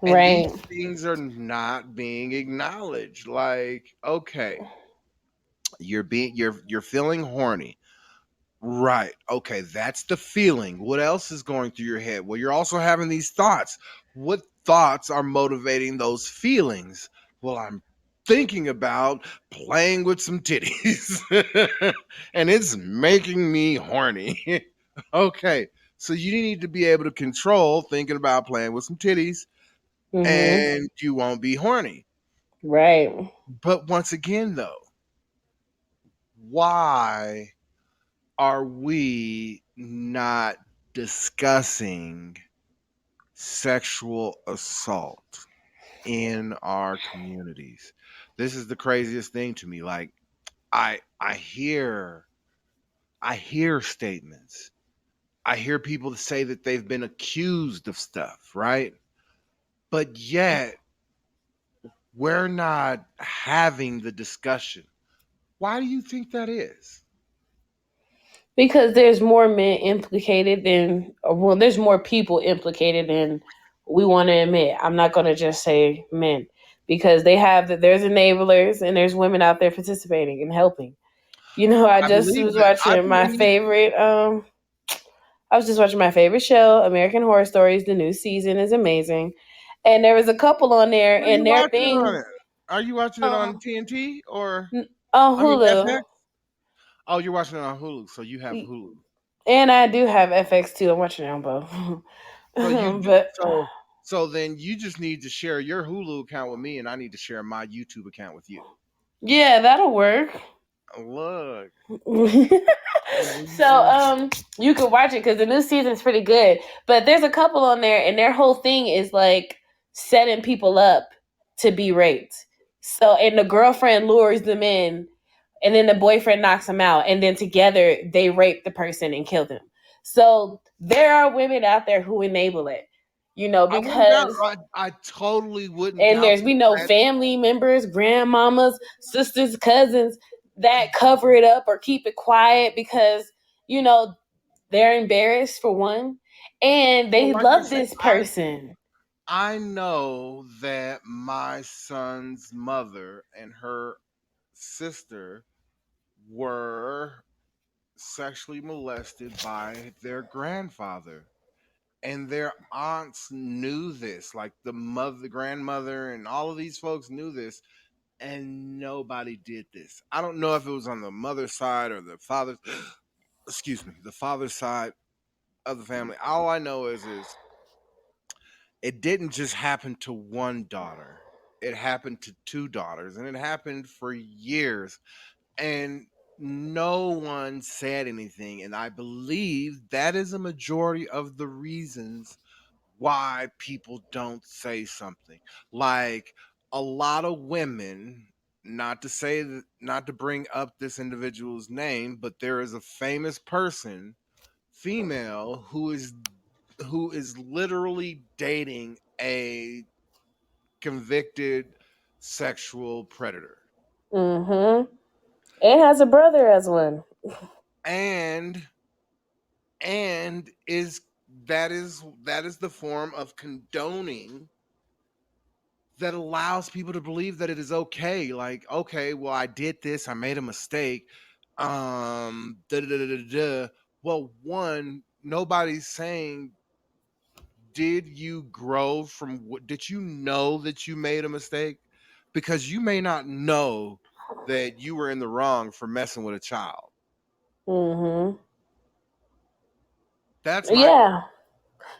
[SPEAKER 2] And these
[SPEAKER 3] Right.
[SPEAKER 2] things are not being acknowledged. Like, okay, you're feeling horny. Right. Okay, that's the feeling. What else is going through your head? Well, you're also having these thoughts. What thoughts are motivating those feelings? Well, I'm thinking about playing with some titties and it's making me horny. Okay, so you need to be able to control thinking about playing with some titties
[SPEAKER 3] Hmm.
[SPEAKER 2] and you won't be horny.
[SPEAKER 3] Right.
[SPEAKER 2] But once again, though, why are we not discussing sexual assault in our communities? This is the craziest thing to me. Like I hear statements. I hear people say that they've been accused of stuff, right? But yet we're not having the discussion. Why do you think that is?
[SPEAKER 3] Because there's more men implicated than, well, there's more people implicated than we want to admit. I'm not going to just say men because there's enablers and there's women out there participating and helping. I
[SPEAKER 2] I
[SPEAKER 3] just
[SPEAKER 2] believe
[SPEAKER 3] was
[SPEAKER 2] that. I
[SPEAKER 3] watching my
[SPEAKER 2] believe.
[SPEAKER 3] favorite. I was just watching my favorite show, American Horror Stories. The new season is amazing, and there was a couple on there,
[SPEAKER 2] Where are you
[SPEAKER 3] and their
[SPEAKER 2] watching it
[SPEAKER 3] thing.
[SPEAKER 2] on it? Are you watching it on
[SPEAKER 3] Um,
[SPEAKER 2] TNT or?
[SPEAKER 3] On
[SPEAKER 2] I mean
[SPEAKER 3] Hulu.
[SPEAKER 2] FX. Oh, you're watching it on Hulu, so you have
[SPEAKER 3] Y-
[SPEAKER 2] Hulu.
[SPEAKER 3] And I do have FX too. I'm watching it on both.
[SPEAKER 2] So you do,
[SPEAKER 3] But
[SPEAKER 2] so then you just need to share your Hulu account with me, and I need to share my YouTube account with you.
[SPEAKER 3] yeah, that'll work.
[SPEAKER 2] Look,
[SPEAKER 3] So
[SPEAKER 2] Louisiana.
[SPEAKER 3] you can watch it because the new season's pretty good. But there's a couple on there, and their whole thing is like setting people up to be raped. So and the girlfriend lures them in, and then the boyfriend knocks them out, and then together they rape the person and kill them. So there are women out there who enable it,
[SPEAKER 2] I wouldn't doubt.
[SPEAKER 3] because
[SPEAKER 2] I totally wouldn't
[SPEAKER 3] and
[SPEAKER 2] doubt
[SPEAKER 3] there's we know
[SPEAKER 2] that.
[SPEAKER 3] family members, grandmamas, sisters, cousins that cover it up or keep it quiet because you know they're embarrassed for one, and
[SPEAKER 2] Well,
[SPEAKER 3] they
[SPEAKER 2] like I
[SPEAKER 3] love
[SPEAKER 2] said,
[SPEAKER 3] this person.
[SPEAKER 2] I know that my son's mother and her sister were sexually molested by their grandfather. And their aunts knew this, like the mother, the grandmother, and all of these folks knew this, and nobody did this. I don't know if it was on the mother's side or the father's, excuse me, the father's side of the family. All I know is it didn't just happen to one daughter. It happened to two daughters, and it happened for years. And no one said anything. And I believe that is a majority of the reasons why people don't say something. Like a lot of women, not to say that, not to bring up this individual's name, but there is a famous person, female, who is literally dating a convicted sexual predator.
[SPEAKER 3] Mm-hmm. And has a brother as one.
[SPEAKER 2] And is that is the form of condoning that allows people to believe that it is okay. Like, okay, well, I did this, I made a mistake. Da, da, da, da, da. Well, one, nobody's saying, did you grow from what? Did you know that you made a mistake? Because you may not know that you were in the wrong for messing with a child.
[SPEAKER 3] Mm-hmm.
[SPEAKER 2] That's my
[SPEAKER 3] Yeah,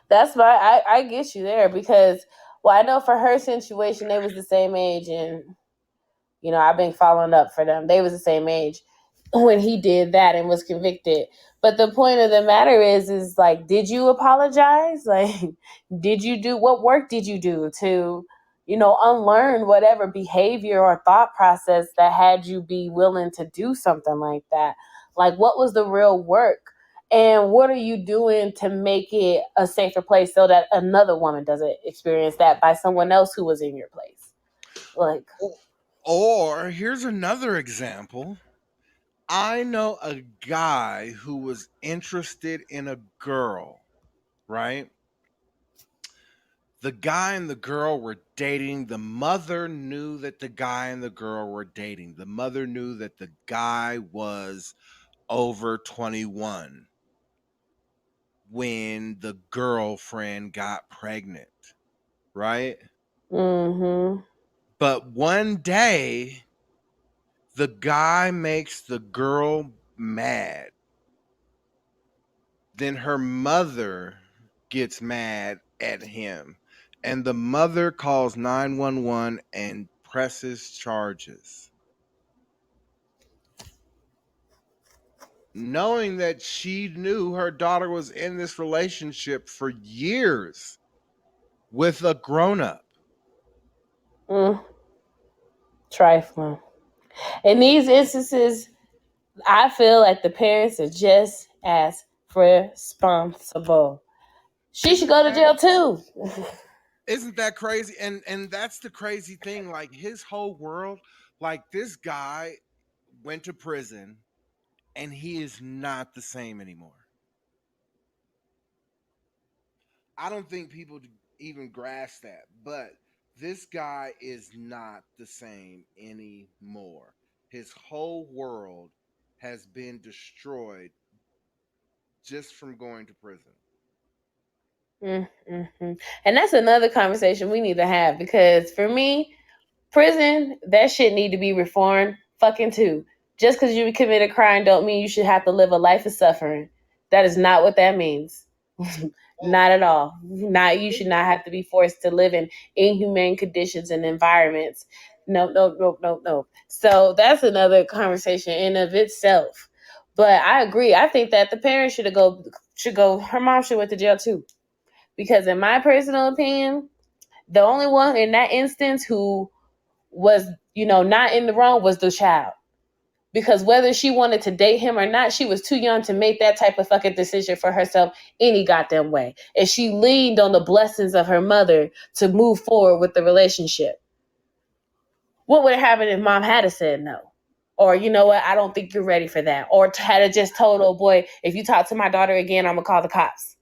[SPEAKER 3] that's why I get you there because well I know for her situation they was the same age, and I've been following up for them. They was the same age when he did that and was convicted. But the point of the matter is like, did you apologize? Like, did you do what work did you do to, unlearn whatever behavior or thought process that had you be willing to do something like that? Like, what was the real work? And what are you doing to make it a safer place so that another woman doesn't experience that by someone else who was in your place? Like,
[SPEAKER 2] or here's another example. I know a guy who was interested in a girl, right? The guy and the girl were dating. The mother knew that the guy and the girl were dating. The mother knew that the guy was over 21 when the girlfriend got pregnant, right?
[SPEAKER 3] mm-hmm.
[SPEAKER 2] But one day, the guy makes the girl mad. Then her mother gets mad at him, and the mother calls 911 and presses charges, knowing that she knew her daughter was in this relationship for years with a grown up.
[SPEAKER 3] Mm, trifling. In these instances, I feel like the parents are just as responsible. She should
[SPEAKER 2] Isn't
[SPEAKER 3] go to
[SPEAKER 2] that
[SPEAKER 3] jail too.
[SPEAKER 2] isn't that crazy? And that's the crazy thing. Like his whole world, like this guy went to prison and he is not the same anymore. I don't think people even grasp that, but this guy is not the same anymore. His whole world has been destroyed just from going to prison.
[SPEAKER 3] Mm-hmm. And that's another conversation we need to have because for me, prison, that shit need to be reformed. Fucking two. Just because you commit a crime don't mean you should have to live a life of suffering. That is not what that means.
[SPEAKER 2] Well,
[SPEAKER 3] Not at all. Not you should not have to be forced to live in inhumane conditions and environments. No, no, no, no, no. So that's another conversation in of itself. But I agree. I think that the parents should go. Her mom should went to jail too, because in my personal opinion, the only one in that instance who was, not in the wrong was the child. Because whether she wanted to date him or not, she was too young to make that type of fucking decision for herself any goddamn way. And she leaned on the blessings of her mother to move forward with the relationship. What would have happened if mom had said no? Or, you know what, I don't think you're ready for that. Or had just told, oh boy, if you talk to my daughter again, I'm going to call the cops.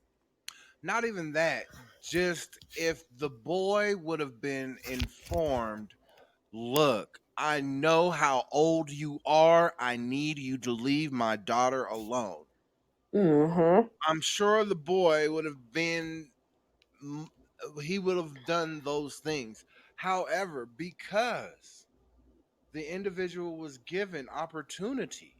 [SPEAKER 2] not even that. Just if the boy would have been informed, look, I know how old you are. I need you to leave my daughter alone.
[SPEAKER 3] Mm-hmm.
[SPEAKER 2] I'm sure the boy would have been, he would have done those things. However, because the individual was given opportunity,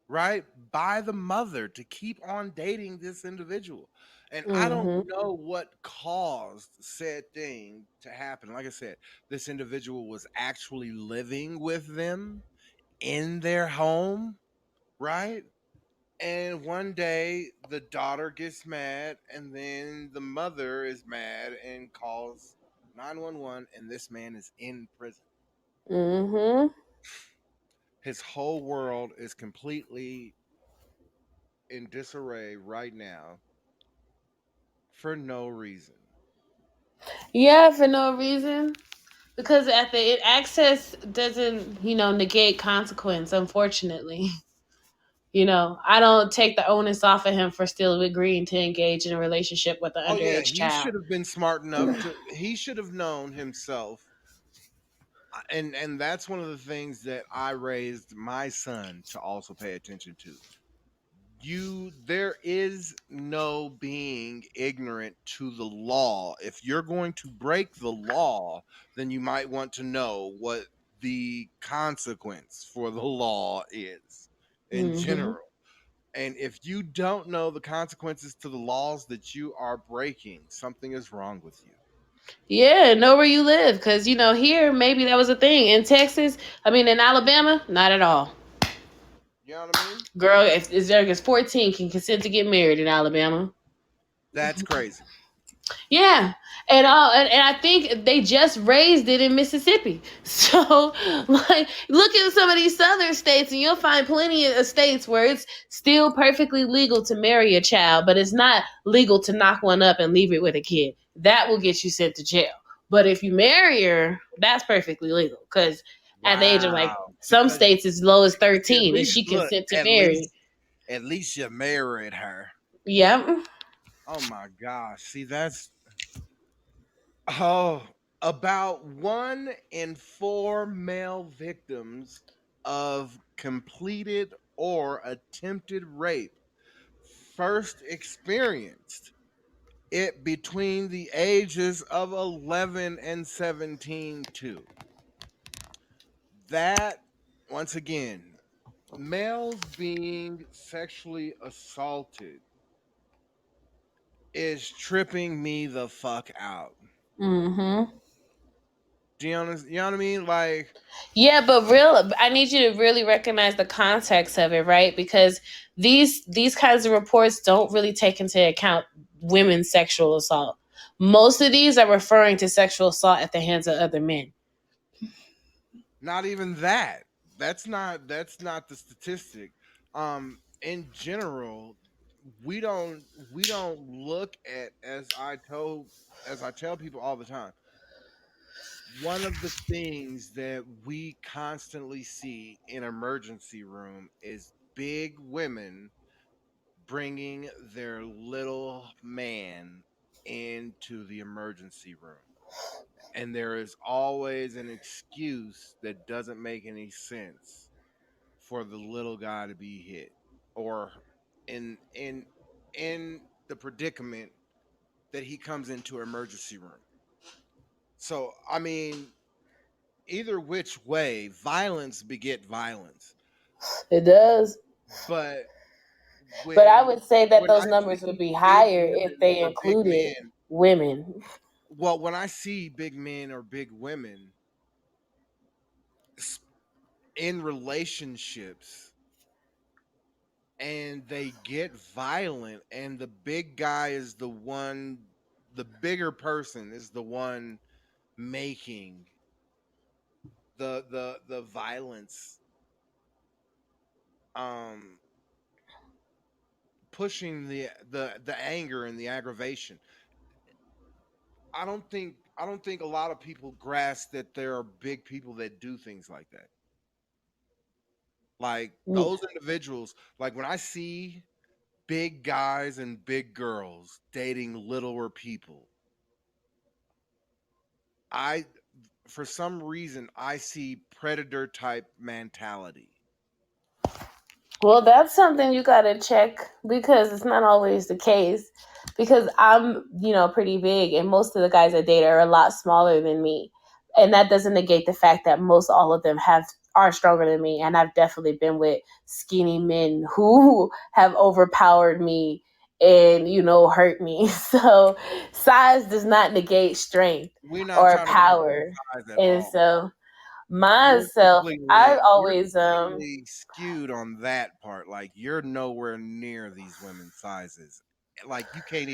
[SPEAKER 2] right, by the mother to keep on dating this individual. And I don't
[SPEAKER 3] Mm-hmm.
[SPEAKER 2] know what caused said thing to happen. Like I said, this individual was actually living with them in their home, right? And one day the daughter gets mad, and then the mother is mad and calls 911, and this man is in prison.
[SPEAKER 3] Mm-hmm.
[SPEAKER 2] His whole world is completely in disarray right now for no reason.
[SPEAKER 3] Yeah, for no reason. Because at the access doesn't, negate consequence, unfortunately. I don't take the onus off of him for still agreeing to engage in a relationship with an
[SPEAKER 2] Oh yeah,
[SPEAKER 3] underage
[SPEAKER 2] he
[SPEAKER 3] child.
[SPEAKER 2] should have been smart enough to, he should have known himself. And that's one of the things that I raised my son to also pay attention to. There is no being ignorant to the law. If you're going to break the law, then you might want to know what the consequence for the law is in
[SPEAKER 3] Hmm.
[SPEAKER 2] general. And if you don't know the consequences to the laws that you are breaking, something is wrong with you.
[SPEAKER 3] Yeah, know where you live. Because, here, maybe that was a thing. In Texas, in Alabama, not at all.
[SPEAKER 2] You know what I mean?
[SPEAKER 3] Girl, if as young as 14 can consent to get married in Alabama.
[SPEAKER 2] That's crazy.
[SPEAKER 3] Yeah, and I think they just raised it in Mississippi. So, like, look at some of these southern states, and you'll find plenty of states where it's still perfectly legal to marry a child, but it's not legal to knock one up and leave it with a kid. That will get you sent to jail. But if you marry her, that's perfectly legal. Because at the age of like
[SPEAKER 2] Wow.
[SPEAKER 3] some
[SPEAKER 2] Because
[SPEAKER 3] states as low as
[SPEAKER 2] at
[SPEAKER 3] 13, and
[SPEAKER 2] least
[SPEAKER 3] she
[SPEAKER 2] look,
[SPEAKER 3] consent to marry.
[SPEAKER 2] at least you married her.
[SPEAKER 3] Yep.
[SPEAKER 2] Oh my gosh. See, that's, oh, about 1 in 4 male victims of completed or attempted rape first experienced it between the ages of 11 and 17 too. That, once again, males being sexually assaulted is tripping me the fuck out.
[SPEAKER 3] Mm-hmm.
[SPEAKER 2] You know what I mean? Like,
[SPEAKER 3] Yeah, but I need you to really recognize the context of it, right? Because these kinds of reports don't really take into account women's sexual assault. Most of these are referring to sexual assault at the hands of other men.
[SPEAKER 2] not even that. That's not the statistic. In general, we don't look at, as I tell people all the time, one of the things that we constantly see in emergency room is big women bringing their little man into the emergency room. And there is always an excuse that doesn't make any sense for the little guy to be hit, or in in in the predicament that he comes into emergency room. So I mean, either which way, violence beget violence.
[SPEAKER 3] It does.
[SPEAKER 2] But
[SPEAKER 3] But I
[SPEAKER 2] when
[SPEAKER 3] would say that
[SPEAKER 2] when
[SPEAKER 3] those
[SPEAKER 2] I
[SPEAKER 3] numbers would
[SPEAKER 2] see
[SPEAKER 3] be
[SPEAKER 2] big
[SPEAKER 3] higher if
[SPEAKER 2] women
[SPEAKER 3] they
[SPEAKER 2] or big
[SPEAKER 3] included
[SPEAKER 2] men,
[SPEAKER 3] women.
[SPEAKER 2] well, when I see big men or big women s- in relationships and they get violent, and the big guy is the one, the bigger person is the one making the violence, um pushing the anger and the aggravation. I don't think a lot of people grasp that there are big people that do things like that. Like
[SPEAKER 3] Mm.
[SPEAKER 2] those individuals, like when I see big guys and big girls dating littler people, I for some reason I see predator type mentality.
[SPEAKER 3] Well, that's something you got to check because it's not always the case. Because I'm, pretty big, and most of the guys I date are a lot smaller than me, and that doesn't negate the fact that most all of them are stronger than me, and I've definitely been with skinny men who have overpowered me and hurt me. So size does not negate strength
[SPEAKER 2] We're not
[SPEAKER 3] or
[SPEAKER 2] trying to talk about
[SPEAKER 3] power,
[SPEAKER 2] size at
[SPEAKER 3] and
[SPEAKER 2] all.
[SPEAKER 3] so myself, I
[SPEAKER 2] You're
[SPEAKER 3] always
[SPEAKER 2] completely skewed on that part. Like you're nowhere near these women's sizes. Like you can't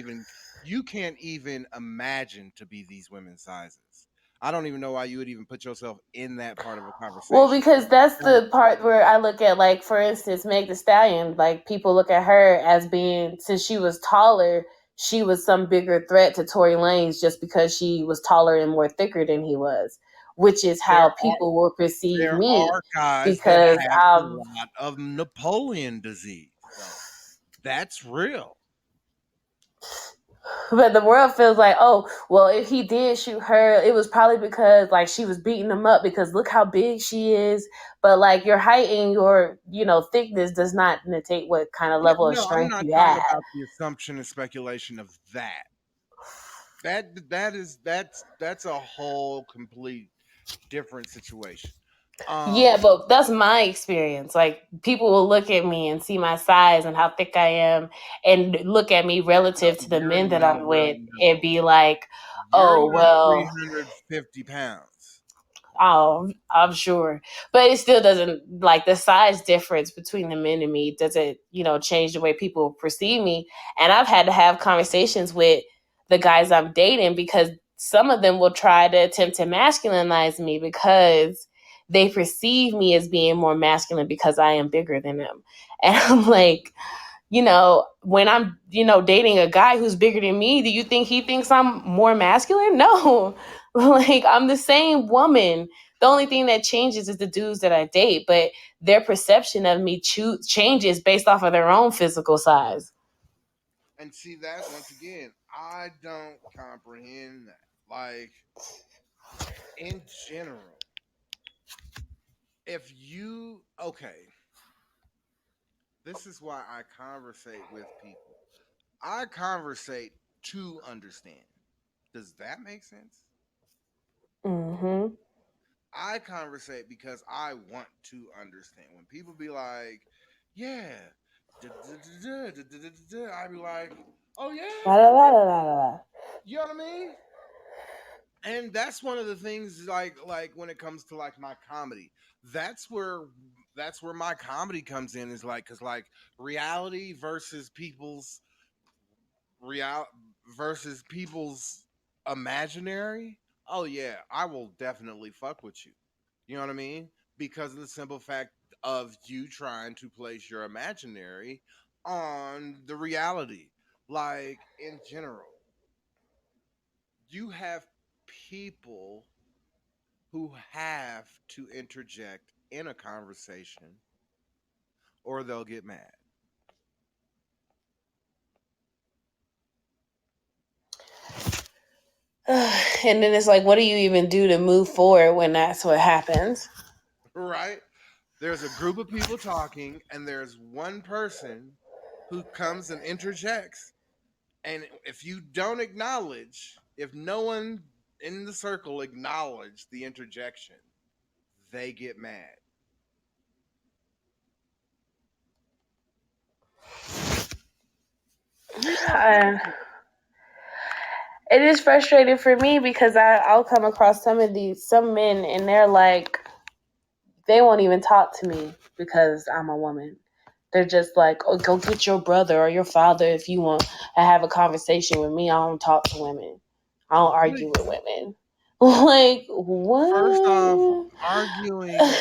[SPEAKER 2] even imagine to be these women's sizes. I don't even know why you would even put yourself in that part of a
[SPEAKER 3] Well,
[SPEAKER 2] conversation.
[SPEAKER 3] because that's
[SPEAKER 2] Like,
[SPEAKER 3] the part where I look at, like, for instance, Meg the Stallion. Like, people look at her as being, since she was taller, she was some bigger threat to Tory Lanez just because she was taller and more thicker than he was, which is
[SPEAKER 2] there
[SPEAKER 3] how
[SPEAKER 2] are
[SPEAKER 3] people will perceive
[SPEAKER 2] there
[SPEAKER 3] me
[SPEAKER 2] are guys that
[SPEAKER 3] because
[SPEAKER 2] have a lot of Napoleon disease, though. That's real.
[SPEAKER 3] but the world feels like, oh, well, if he did shoot her, it was probably because, like, she was beating him up because look how big she is. But, like, your height and your, thickness does not negate what kind of
[SPEAKER 2] Yeah,
[SPEAKER 3] level of
[SPEAKER 2] no, I'm
[SPEAKER 3] strength
[SPEAKER 2] not
[SPEAKER 3] you
[SPEAKER 2] talking
[SPEAKER 3] have.
[SPEAKER 2] about the assumption and speculation of that. That's a whole complete different situation.
[SPEAKER 3] Yeah,
[SPEAKER 2] Um,
[SPEAKER 3] but that's my experience. Like, people will look at me and see my size and how thick I am and look at me
[SPEAKER 2] no,
[SPEAKER 3] relative to the
[SPEAKER 2] you're
[SPEAKER 3] men that I'm
[SPEAKER 2] nowhere
[SPEAKER 3] with and
[SPEAKER 2] no.
[SPEAKER 3] be like,
[SPEAKER 2] You're
[SPEAKER 3] oh,
[SPEAKER 2] not
[SPEAKER 3] well,
[SPEAKER 2] 350 pounds.
[SPEAKER 3] oh, I'm sure. But it still doesn't, like, the size difference between the men and me doesn't, change the way people perceive me. And I've had to have conversations with the guys I'm dating because some of them will try to attempt to masculinize me because they perceive me as being more masculine because I am bigger than them. And I'm like, when I'm, dating a guy who's bigger than me, do you think he thinks I'm more masculine? No. Like, I'm the same woman. The only thing that changes is the dudes that I date, but their perception of me changes based off of their own physical size.
[SPEAKER 2] And see that once again, I don't comprehend that. Like in general, if you okay, this is why I conversate with people. I conversate to understand. Does that make sense?
[SPEAKER 3] Mm-hmm.
[SPEAKER 2] I conversate because I want to understand. When people be like, "Yeah," I be like, "Oh
[SPEAKER 3] La,
[SPEAKER 2] yeah,"
[SPEAKER 3] la, la, la, la, la.
[SPEAKER 2] you know what I mean? And that's one of the things, like when it comes to like my comedy, that's where that's where my comedy comes in, is like, because like reality real versus people's imaginary. Oh yeah, I will definitely fuck with you. You know what I mean? Because of the simple fact of you trying to place your imaginary on the reality. Like in general, you have people who have to interject in a conversation or they'll get mad.
[SPEAKER 3] And then it's like, what do you even do to move forward when that's what happens?
[SPEAKER 2] Right? There's a group of people talking and there's one person who comes and interjects. And if you don't acknowledge, if no one in the circle acknowledge the interjection, they get mad.
[SPEAKER 3] Uh, it is frustrating for me because I'll come across some men and they're like they won't even talk to me because I'm a woman. They're just like, oh, go get your brother or your father if you want to have a conversation with me. I don't talk to women. I don't argue with women. Like
[SPEAKER 2] First off,
[SPEAKER 3] what?
[SPEAKER 2] arguing.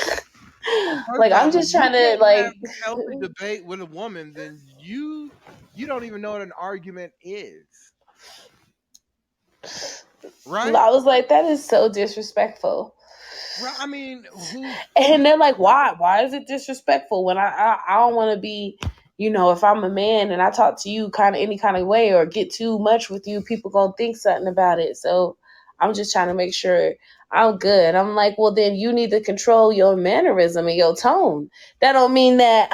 [SPEAKER 2] First
[SPEAKER 3] Like I'm
[SPEAKER 2] off, if
[SPEAKER 3] just
[SPEAKER 2] you
[SPEAKER 3] trying to
[SPEAKER 2] can't have
[SPEAKER 3] like
[SPEAKER 2] a healthy debate with a woman, then you don't even know what an argument is, right?
[SPEAKER 3] I was like, that is so disrespectful.
[SPEAKER 2] Right. I mean, who
[SPEAKER 3] And they're like, why? Why is it disrespectful when I don't want to be, if I'm a man and I talk to you kind of any kind of way or get too much with you, people gonna think something about it. So I'm just trying to make sure I'm good. I'm like, well, then you need to control your mannerism and your tone. That don't mean that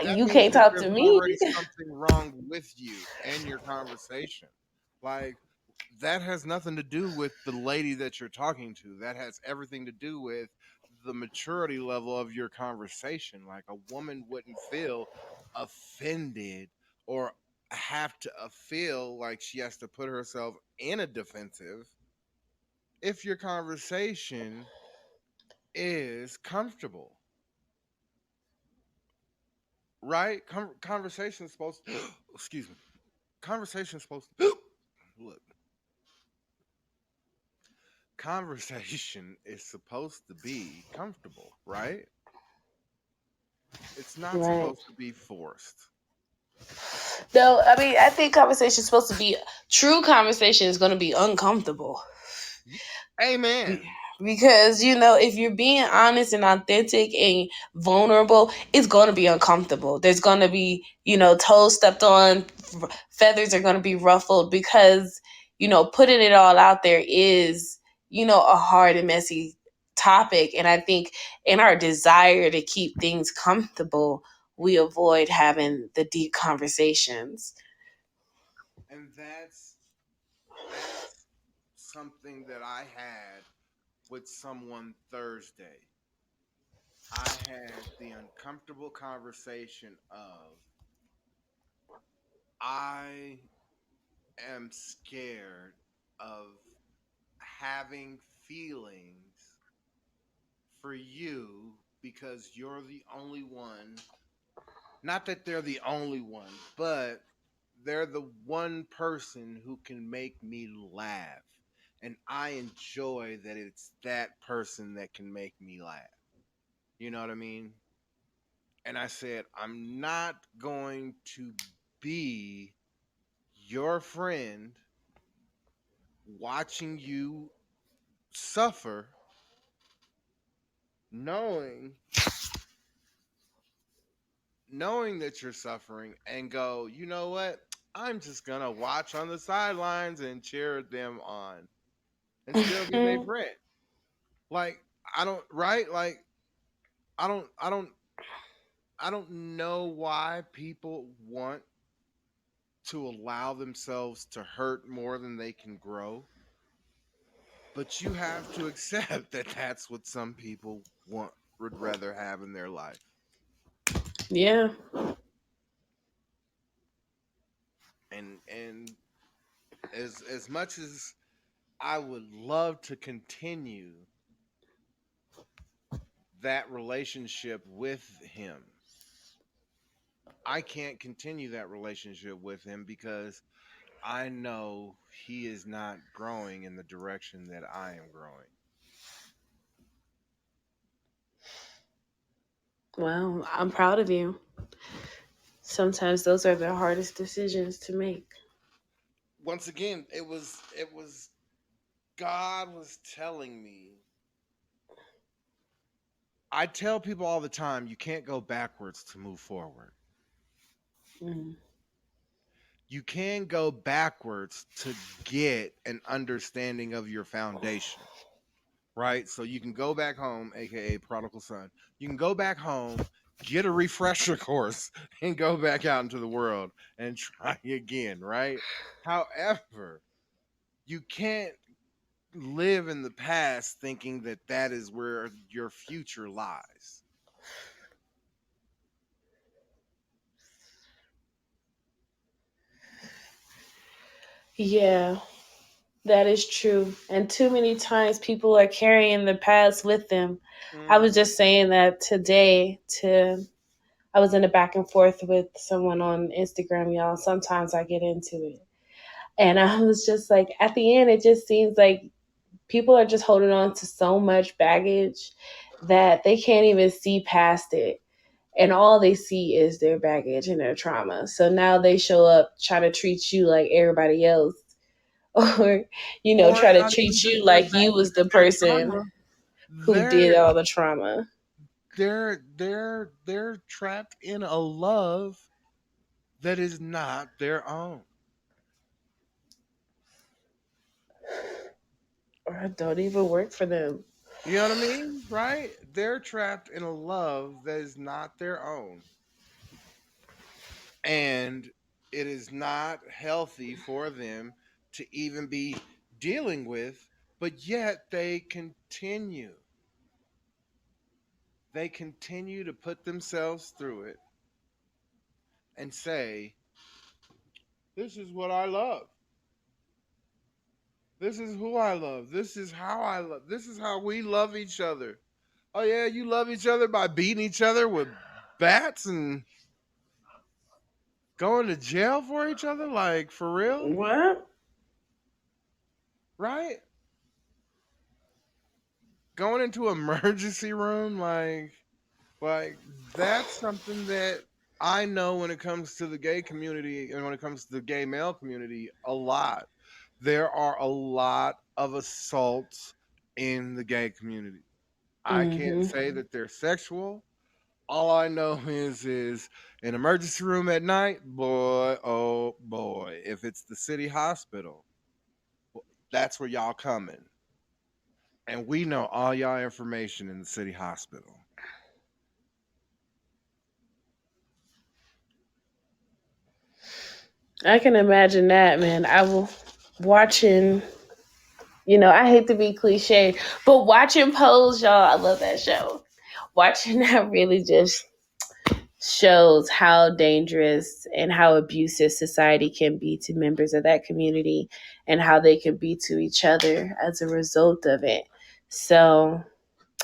[SPEAKER 2] that
[SPEAKER 3] you
[SPEAKER 2] means
[SPEAKER 3] can't
[SPEAKER 2] that
[SPEAKER 3] talk
[SPEAKER 2] there's
[SPEAKER 3] to me.
[SPEAKER 2] already something wrong with you and your conversation. Like that has nothing to do with the lady that you're talking to. That has everything to do with the maturity level of your conversation. Like a woman wouldn't feel offended or have to feel like she has to put herself in a defensive if your conversation is comfortable, right? Conversation is supposed to, excuse me. Conversation is supposed to look. Conversation is supposed to be comfortable, right? It's not
[SPEAKER 3] Right.
[SPEAKER 2] supposed to be forced.
[SPEAKER 3] No, I mean, I think conversation is supposed to be true conversation is going to be uncomfortable.
[SPEAKER 2] Amen.
[SPEAKER 3] Because if you're being honest and authentic and vulnerable, it's going to be uncomfortable. There's going to be toes stepped on, feathers are going to be ruffled because putting it all out there is a hard and messy topic. And I think in our desire to keep things comfortable, we avoid having the deep conversations.
[SPEAKER 2] And that's something that I had with someone Thursday. I had the uncomfortable conversation of I am scared of having feelings for you because you're the only one. Not that they're the only one, but they're the one person who can make me laugh. And I enjoy that it's that person that can make me laugh. You know what I mean? And I said, I'm not going to be your friend watching you suffer, knowing knowing that you're suffering and go, you know what? I'm just gonna watch on the sidelines and cheer them on and still be their friend. Like I don't right? Like I don't I don't I don't know why people want to allow themselves to hurt more than they can grow. But you have to accept that that's what some people would rather have in their life.
[SPEAKER 3] Yeah.
[SPEAKER 2] And as much as I would love to continue that relationship with him, I can't continue that relationship with him because I know he is not growing in the direction that I am growing.
[SPEAKER 3] Well, I'm proud of you. Sometimes those are the hardest decisions to make.
[SPEAKER 2] Once again, it was God was telling me. I tell people all the time, you can't go backwards to move forward.
[SPEAKER 3] Mm.
[SPEAKER 2] You can go backwards to get an understanding of your foundation, right? So you can go back home, aka prodigal son. You can go back home, get a refresher course, and go back out into the world and try again, right? However, you can't live in the past thinking that that is where your future lies.
[SPEAKER 3] Yeah, that is true. And too many times people are carrying the past with them. I was
[SPEAKER 2] Hmm.
[SPEAKER 3] just saying that today to I was in a back and forth with someone on Instagram, y'all. Sometimes I get into it. And I was just like, at the end, it just seems like people are just holding on to so much baggage that they can't even see past it. And all they see is their baggage and their trauma. So now they show up trying to treat you like everybody else, or,
[SPEAKER 2] Or
[SPEAKER 3] try to
[SPEAKER 2] not even
[SPEAKER 3] treat
[SPEAKER 2] just
[SPEAKER 3] you
[SPEAKER 2] their
[SPEAKER 3] like you
[SPEAKER 2] baggage,
[SPEAKER 3] was the
[SPEAKER 2] their
[SPEAKER 3] person
[SPEAKER 2] trauma.
[SPEAKER 3] who did
[SPEAKER 2] They're
[SPEAKER 3] all the trauma.
[SPEAKER 2] they're trapped in a love that is not their own.
[SPEAKER 3] Or don't even work for them.
[SPEAKER 2] You know what I mean? Right? They're trapped in a love that is not their own. And it is not healthy for them to even be dealing with, but yet they continue to put themselves through it and say, this is what I love. This is who I love. This is how I love. This is how we love each other. Oh yeah, you love each other by beating each other with bats and going to jail for each other, like for real,
[SPEAKER 3] What?
[SPEAKER 2] right? Going into emergency room, like that's something that I know when it comes to the gay community and when it comes to the gay male community a lot. There are a lot of assaults in the gay community. I can't
[SPEAKER 3] Mm-hmm.
[SPEAKER 2] say that they're sexual. All I know is an emergency room at night, boy, oh boy. If it's the city hospital, that's where y'all coming. And we know all y'all information in the city hospital.
[SPEAKER 3] I can imagine that, man. I will watching. I hate to be cliche, but watching Pose, y'all, I love that show. Watching that really just shows how dangerous and how abusive society can be to members of that community and how they can be to each other as a result of it. So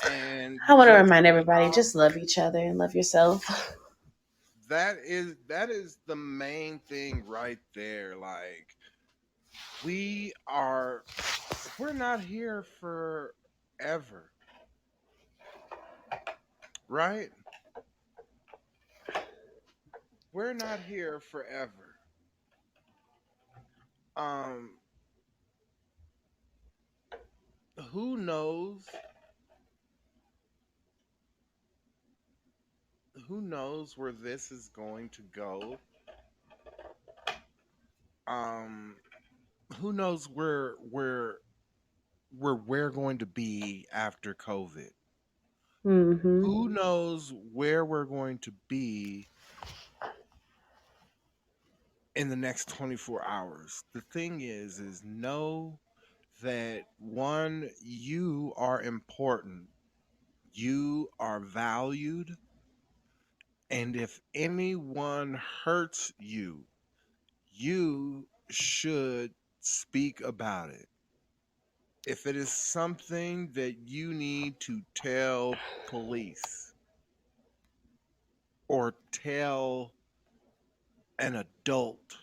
[SPEAKER 2] And
[SPEAKER 3] I want to
[SPEAKER 2] just
[SPEAKER 3] remind everybody just love each other and love yourself.
[SPEAKER 2] that is the main thing right there. Like we are we're not here forever, right? We're not here forever. Um who knows who knows where this is going to go? Um who knows where we're going to be after COVID?
[SPEAKER 3] Mm-hmm.
[SPEAKER 2] Who knows where we're going to be in the next 24 hours? The thing is know that one, you are important, you are valued, and if anyone hurts you, you should speak about it. If it is something that you need to tell police or tell an adult,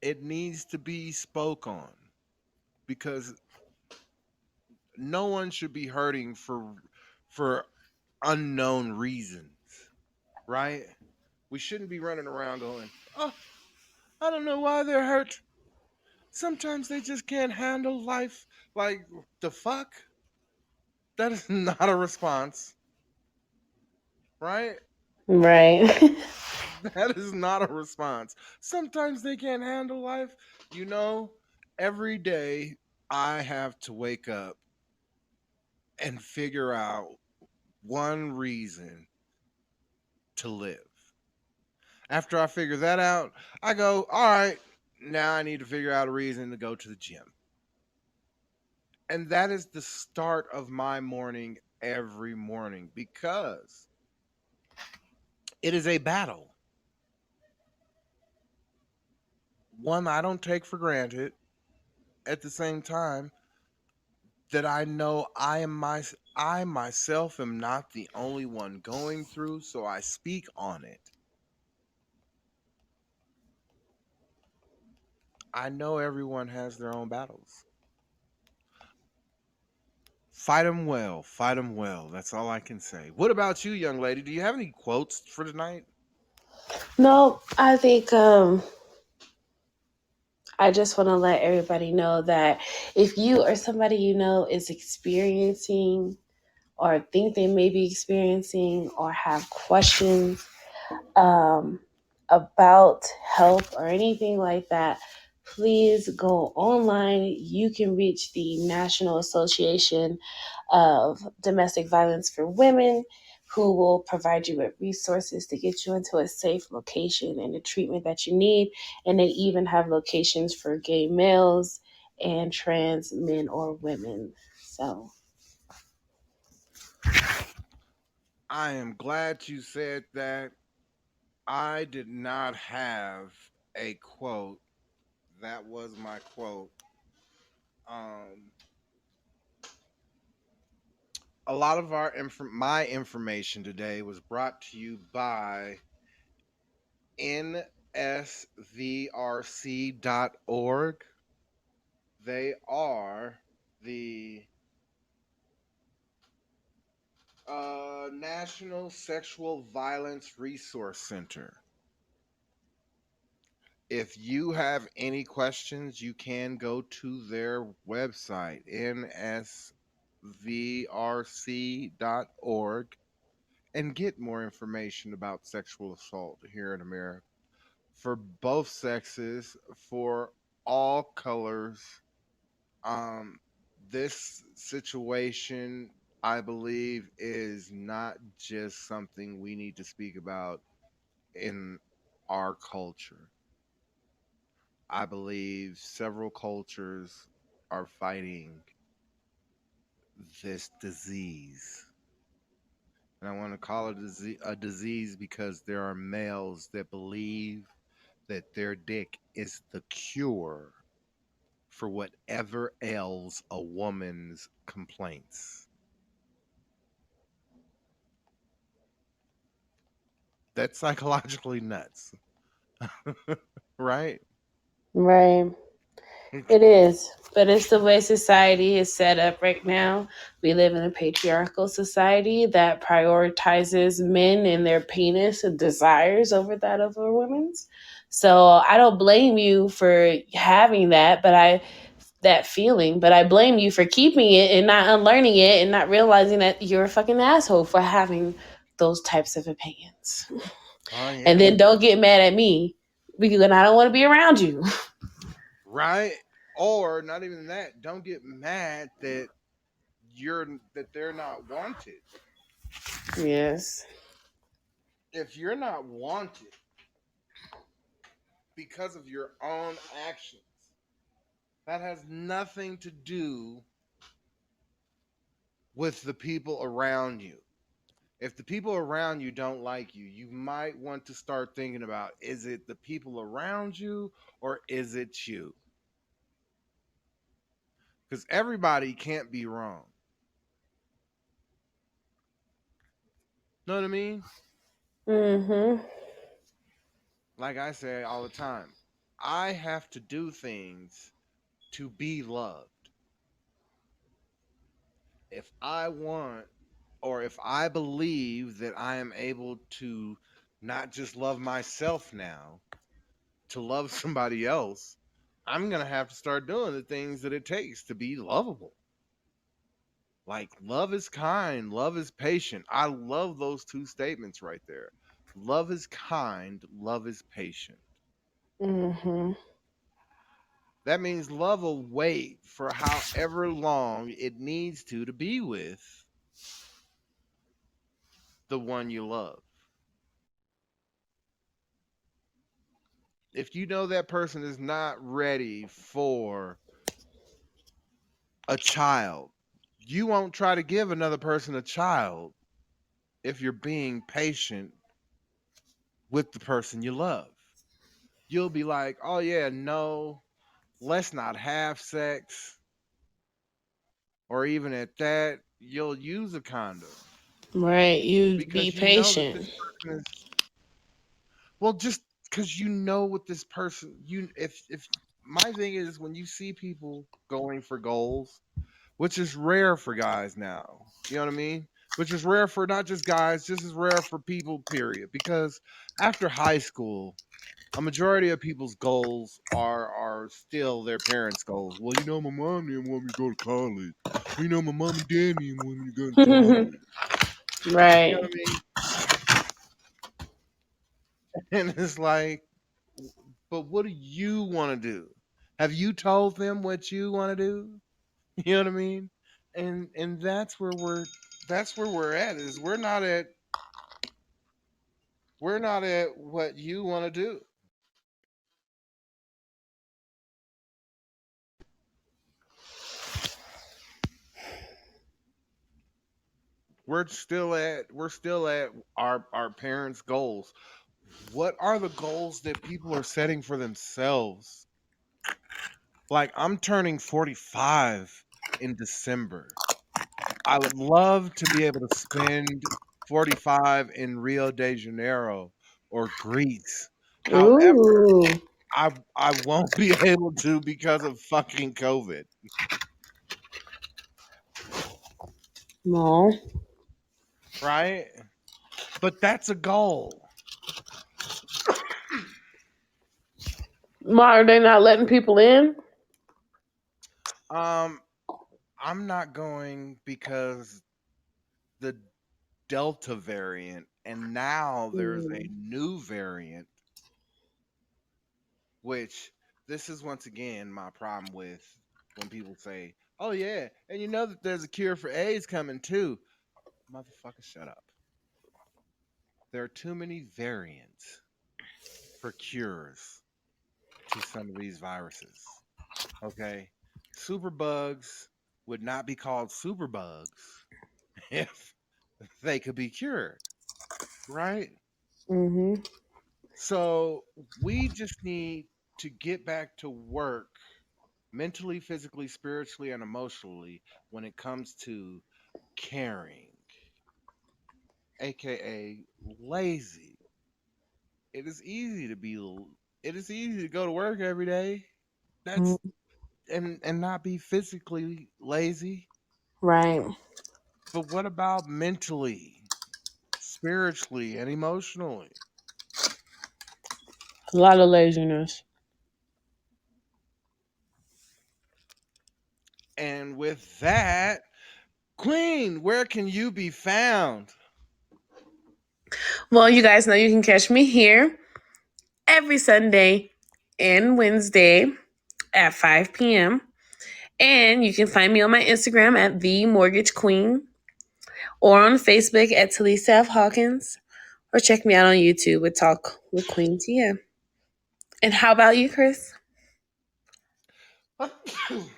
[SPEAKER 2] it needs to be spoke on because no one should be hurting for unknown reasons, right? We shouldn't be running around going, "Oh, I don't know why they're hurt. Sometimes they just can't handle life." Like the fuck? That is not a response, right?
[SPEAKER 3] Right.
[SPEAKER 2] That is not a response. Sometimes they can't handle life. You know, every day I have to wake up and figure out one reason to live. After I figure that out, I go, all right, Now I need to figure out a reason to go to the gym. And that is the start of my morning every morning because it is a battle. One I don't take for granted. At the same time, that I know I myself am not the only one going through, so I speak on it. I know everyone has their own battles. Fight them well, fight them well. That's all I can say. What about you, young lady? Do you have any quotes for tonight?
[SPEAKER 3] No, I think I just want to let everybody know that if you or somebody you know is experiencing or think they may be experiencing or have questions um, about help or anything like that, please go online. You can reach the National Association of Domestic Violence for Women, who will provide you with resources to get you into a safe location and the treatment that you need. And they even have locations for gay males and trans men or women. So,
[SPEAKER 2] I am glad you said that. I did not have a quote. That was my quote. Um, a lot of my information today was brought to you by nsvrc.org. They are the National Sexual Violence Resource Center. If you have any questions, you can go to their website, nsvrc.org, and get more information about sexual assault here in America for both sexes, for all colors. Um, this situation, I believe, is not just something we need to speak about in our culture. I believe several cultures are fighting this disease. And I want to call it a disease because there are males that believe that their dick is the cure for whatever ails a woman's complaints. That's psychologically nuts, right?
[SPEAKER 3] right. It is, but it's the way society is set up right now. We live in a patriarchal society that prioritizes men and their penis and desires over that of a woman's. So I don't blame you for having that, that feeling, but I blame you for keeping it and not unlearning it and not realizing that you're a fucking asshole for having those types of opinions.
[SPEAKER 2] Oh,
[SPEAKER 3] And
[SPEAKER 2] yeah.
[SPEAKER 3] then don't get mad at me because I don't want to be around you.
[SPEAKER 2] Right? Or not even that. Don't get mad that they're not wanted.
[SPEAKER 3] Yes.
[SPEAKER 2] If you're not wanted because of your own actions, that has nothing to do with the people around you. If the people around you don't like you, you might want to start thinking about, is it the people around you or is it you? Because everybody can't be wrong. Know what I mean?
[SPEAKER 3] Mm-hmm.
[SPEAKER 2] Like I say all the time, I have to do things to be loved. If I want, or if I believe that I am able to not just love myself now, to love somebody else, I'm going to have to start doing the things that it takes to be lovable. Like, love is kind, love is patient. I love those two statements right there. Love is kind, love is patient.
[SPEAKER 3] Mm-hmm.
[SPEAKER 2] That means love will wait for however long it needs to be with the one you love. If you know that person is not ready for a child, you won't try to give another person a child if you're being patient with the person you love. You'll be like, oh, yeah, no, let's not have sex. Or even at that, you'll use a condom
[SPEAKER 3] Right. You be
[SPEAKER 2] because you know that
[SPEAKER 3] patient.
[SPEAKER 2] this person is, well, just because you know what this person, if my thing is when you see people going for goals, which is rare for guys now. You know what I mean? Which is rare for not just guys, just as rare for people, period. Because after high school, a majority of people's goals are still their parents' goals. Well, my mom didn't want me to go to college. My mom and dad didn't want me to go to college. You know
[SPEAKER 3] Right.
[SPEAKER 2] what I mean? And it's like, but what do you want to do? Have you told them what you want to do? You know what I mean? And that's where we're at is we're not at what you want to do. We're still at our parents' goals. What are the goals that people are setting for themselves? Like I'm turning 45 in December. I would love to be able to spend 45 in Rio de Janeiro or Greece. However,
[SPEAKER 3] Ooh.
[SPEAKER 2] I won't be able to because of fucking COVID,
[SPEAKER 3] No.
[SPEAKER 2] right? But that's a goal.
[SPEAKER 3] Why are they not letting people in?
[SPEAKER 2] Um, I'm not going because the Delta variant, and now there's a
[SPEAKER 3] Mm.
[SPEAKER 2] new variant, which this is once again my problem with when people say, "Oh yeah, and you know that there's a cure for AIDS coming too." Motherfucker, shut up. There are too many variants for cures to some of these viruses. Okay, superbugs would not be called superbugs if they could be cured, right?
[SPEAKER 3] Mm-hmm.
[SPEAKER 2] So we just need to get back to work mentally, physically, spiritually, and emotionally when it comes to caring, aka lazy. It is easy to be it is easy to go to work every day. That's and not be physically lazy.
[SPEAKER 3] Right.
[SPEAKER 2] But what about mentally, spiritually, and emotionally?
[SPEAKER 3] A lot of laziness.
[SPEAKER 2] And with that, Queen, where can you be found?
[SPEAKER 3] Well, you guys know you can catch me here every Sunday and Wednesday at 5 p.m. And you can find me on my Instagram at The Mortgage Queen or on Facebook at Talisa F. Hawkins or check me out on YouTube with Talk with Queen Tia. And how about you, Chris?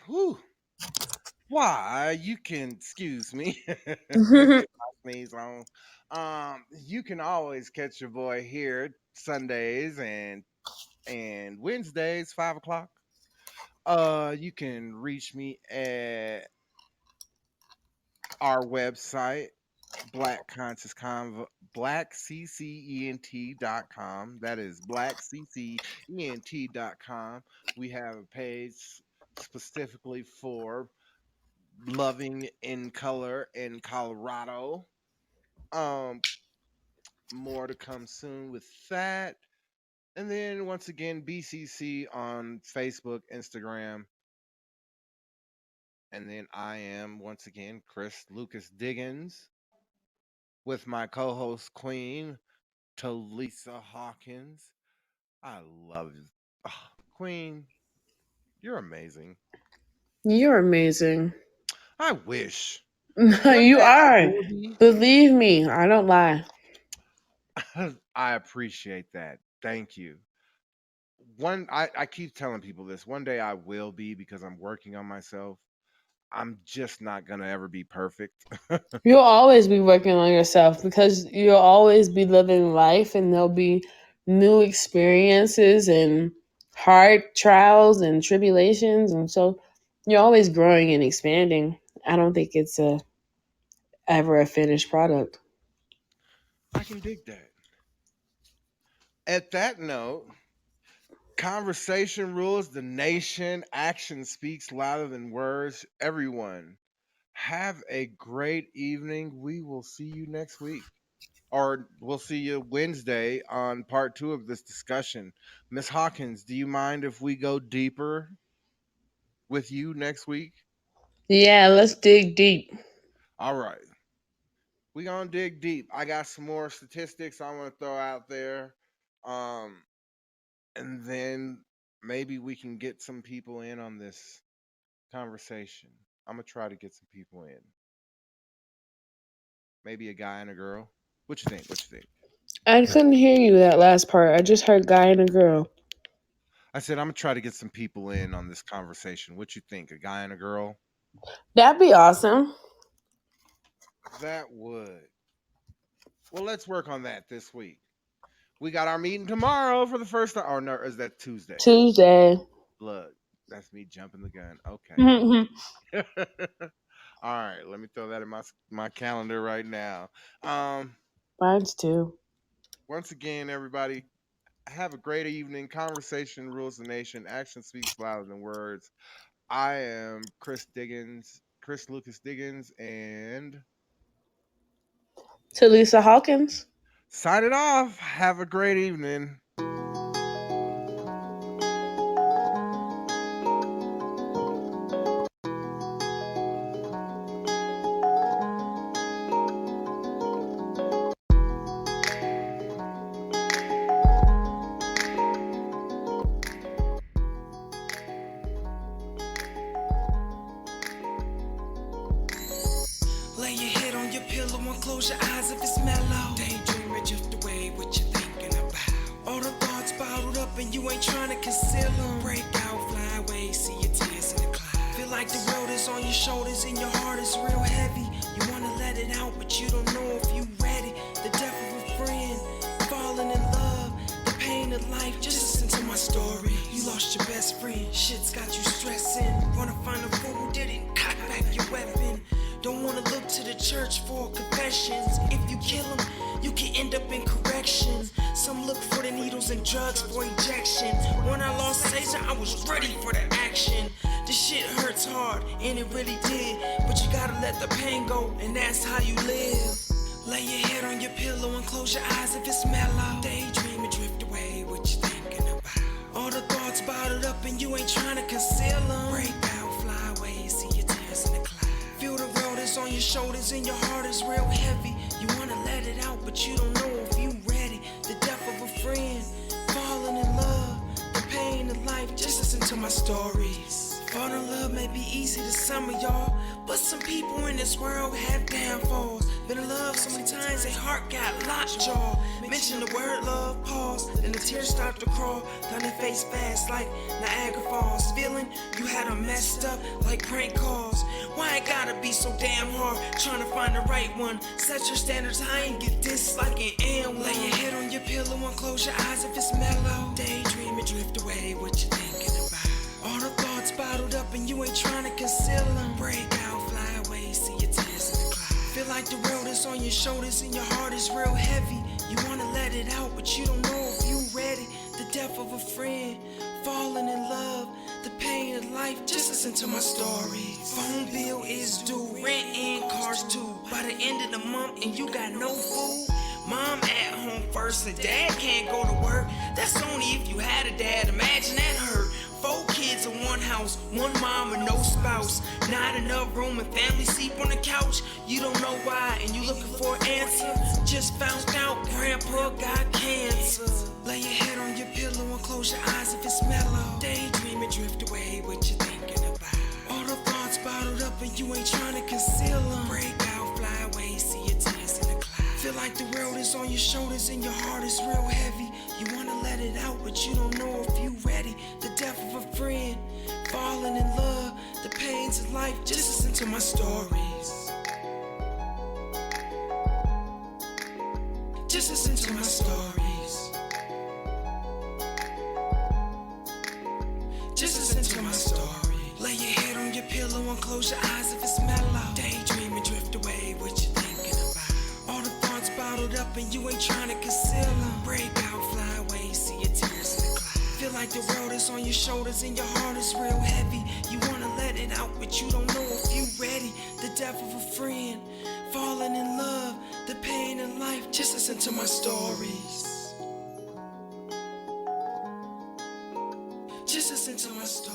[SPEAKER 2] Whew. Why, you can excuse me. Get my sneeze on. You can always catch your boy here Sundays and Wednesdays, 5 o'clock. You can reach me at our website, Black Conscious Convo, blackccent.com. That is blackccent.com. We have a page specifically for loving in color in Colorado. Um, More to come soon with that. And then once again, BCC on Facebook, Instagram. And then I am once again Chris Lucas Diggins with my co-host Queen Talisa Hawkins. I love you. Ah, Queen, you're amazing.
[SPEAKER 3] You're amazing.
[SPEAKER 2] I wish. One
[SPEAKER 3] You
[SPEAKER 2] day I
[SPEAKER 3] are.
[SPEAKER 2] will be.
[SPEAKER 3] Believe me, I don't lie.
[SPEAKER 2] I appreciate that. Thank you. I keep telling people this. One day I will be because I'm working on myself. I'm just not gonna ever be perfect.
[SPEAKER 3] You'll always be working on yourself because you'll always be living life and there'll be new experiences and hard trials and tribulations. And so you're always growing and expanding. I don't think it's ever a finished product.
[SPEAKER 2] I can dig that. At that note, conversation rules the nation. Action speaks louder than words. Everyone, have a great evening. We will see you next week. Or we'll see you Wednesday on part 2 of this discussion. Miss Hawkins, do you mind if we go deeper with you next week?
[SPEAKER 3] Yeah, let's dig deep.
[SPEAKER 2] All right. We gonna dig deep. I got some more statistics I want to throw out there. Um, and then maybe we can get some people in on this conversation. I'm gonna try to get some people in. Maybe a guy and a girl. What you think? What you think?
[SPEAKER 3] I couldn't hear you that last part. I just heard guy and a girl.
[SPEAKER 2] I said I'm gonna try to get some people in on this conversation. What you think? A guy and a girl?
[SPEAKER 3] That'd be awesome.
[SPEAKER 2] That would. Well, let's work on that this week. We got our meeting tomorrow for the first time. Or no, is that Tuesday?
[SPEAKER 3] Tuesday.
[SPEAKER 2] Look, that's me jumping the gun. Okay.
[SPEAKER 3] Mine's
[SPEAKER 2] All right, let me throw that in my calendar right now. Um,
[SPEAKER 3] too.
[SPEAKER 2] Once again, everybody, have a great evening. Conversation rules the nation. Action speaks louder than words. I am Chris Lucas Diggins, and
[SPEAKER 3] To Lisa Hawkins.
[SPEAKER 2] signing off. Have a great evening.
[SPEAKER 1] Lay your head on your pillow and close your eyes if it's mellow. Daydream and drift away what you thinking about. All the thoughts bottled up and you ain't trying to conceal them. Break out, fly away, see your tears in the cloud. Feel like the world is on your shoulders and your heart is real heavy. You wanna let it out but you don't know if you ready. The death of a friend, falling in love, the pain of life. Just listen to my story. You lost your best friend, shit's got you stressing. Wanna find a fool who didn't cock back your weapon. Don't wanna look to the church for confessions. If you kill them, you can end up in corrections. Some look for the needles and drugs for injection. When I lost Caesar, I was ready for the action. This shit hurts hard, and it really did. But you gotta let the pain go, and that's how you live. Lay your head on your pillow and close your eyes if it's mellow. Daydream and drift away what you thinking about. All the thoughts bottled up and you ain't trying to conceal them. Break out, fly away, see your tears in the cloud. Feel the world is on your shoulders and your heart is real heavy. You wanna let it out but you don't know if you ready. The death of a friend, falling in love, the pain of life. Just listen to my stories. Falling in love may be easy to some of y'all, but some people in this world have downfalls. Been in love so many times their heart got lockjaw. Mention the word love, pause, then the tears start to crawl down their face fast like Niagara Falls. Feeling you had them messed up like prank calls. Why it gotta be so damn hard trying to find the right one? Set your standards high and get this like an and one. Lay your head on your pillow and close your eyes if it's mellow. Daydream and drift away what you thinking about. All the thoughts bottled up and you ain't trying to conceal them. Break out, fly away, see your tears in the cloud. Feel like the world is on your shoulders and your heart is real heavy. You wanna let it out but you don't know if you ready. The death of a friend, falling in love, the pain of life. Just listen to my stories. Phone bill is due, rent and cars too. By the end of the month and you got no food. Mom at home first and dad can't go to work. That's only if you had a dad, imagine that hurt. 4 kids in one house, one mom and no spouse. Not enough room and family sleep on the couch. You don't know why and you looking for an answer. Just found out grandpa got cancer. Lay your head on your pillow and close your eyes if it's mellow. Daydream and drift away what you thinking about. All the thoughts bottled up and you ain't trying to conceal them. Break out, fly away, see your tears in the cloud. Feel like the world is on your shoulders and your heart is real heavy. You wanna let it it out, but you don't know if you ready. The death of a friend, falling in love, the pains of life. Just listen to my stories. Just listen to my stories. Just listen to my story. Lay your head on your pillow and close your eyes if it's mellow. Daydream and drift away, what you thinking about? All the thoughts bottled up and you ain't trying to conceal them. Break out, fly away, see your tears in the clouds. Feel like the world is on your shoulders and your heart is real heavy. You wanna let it out, but you don't know if you ready. The death of a friend, falling in love, the pain in life. Just listen to my stories. Just listen to my story.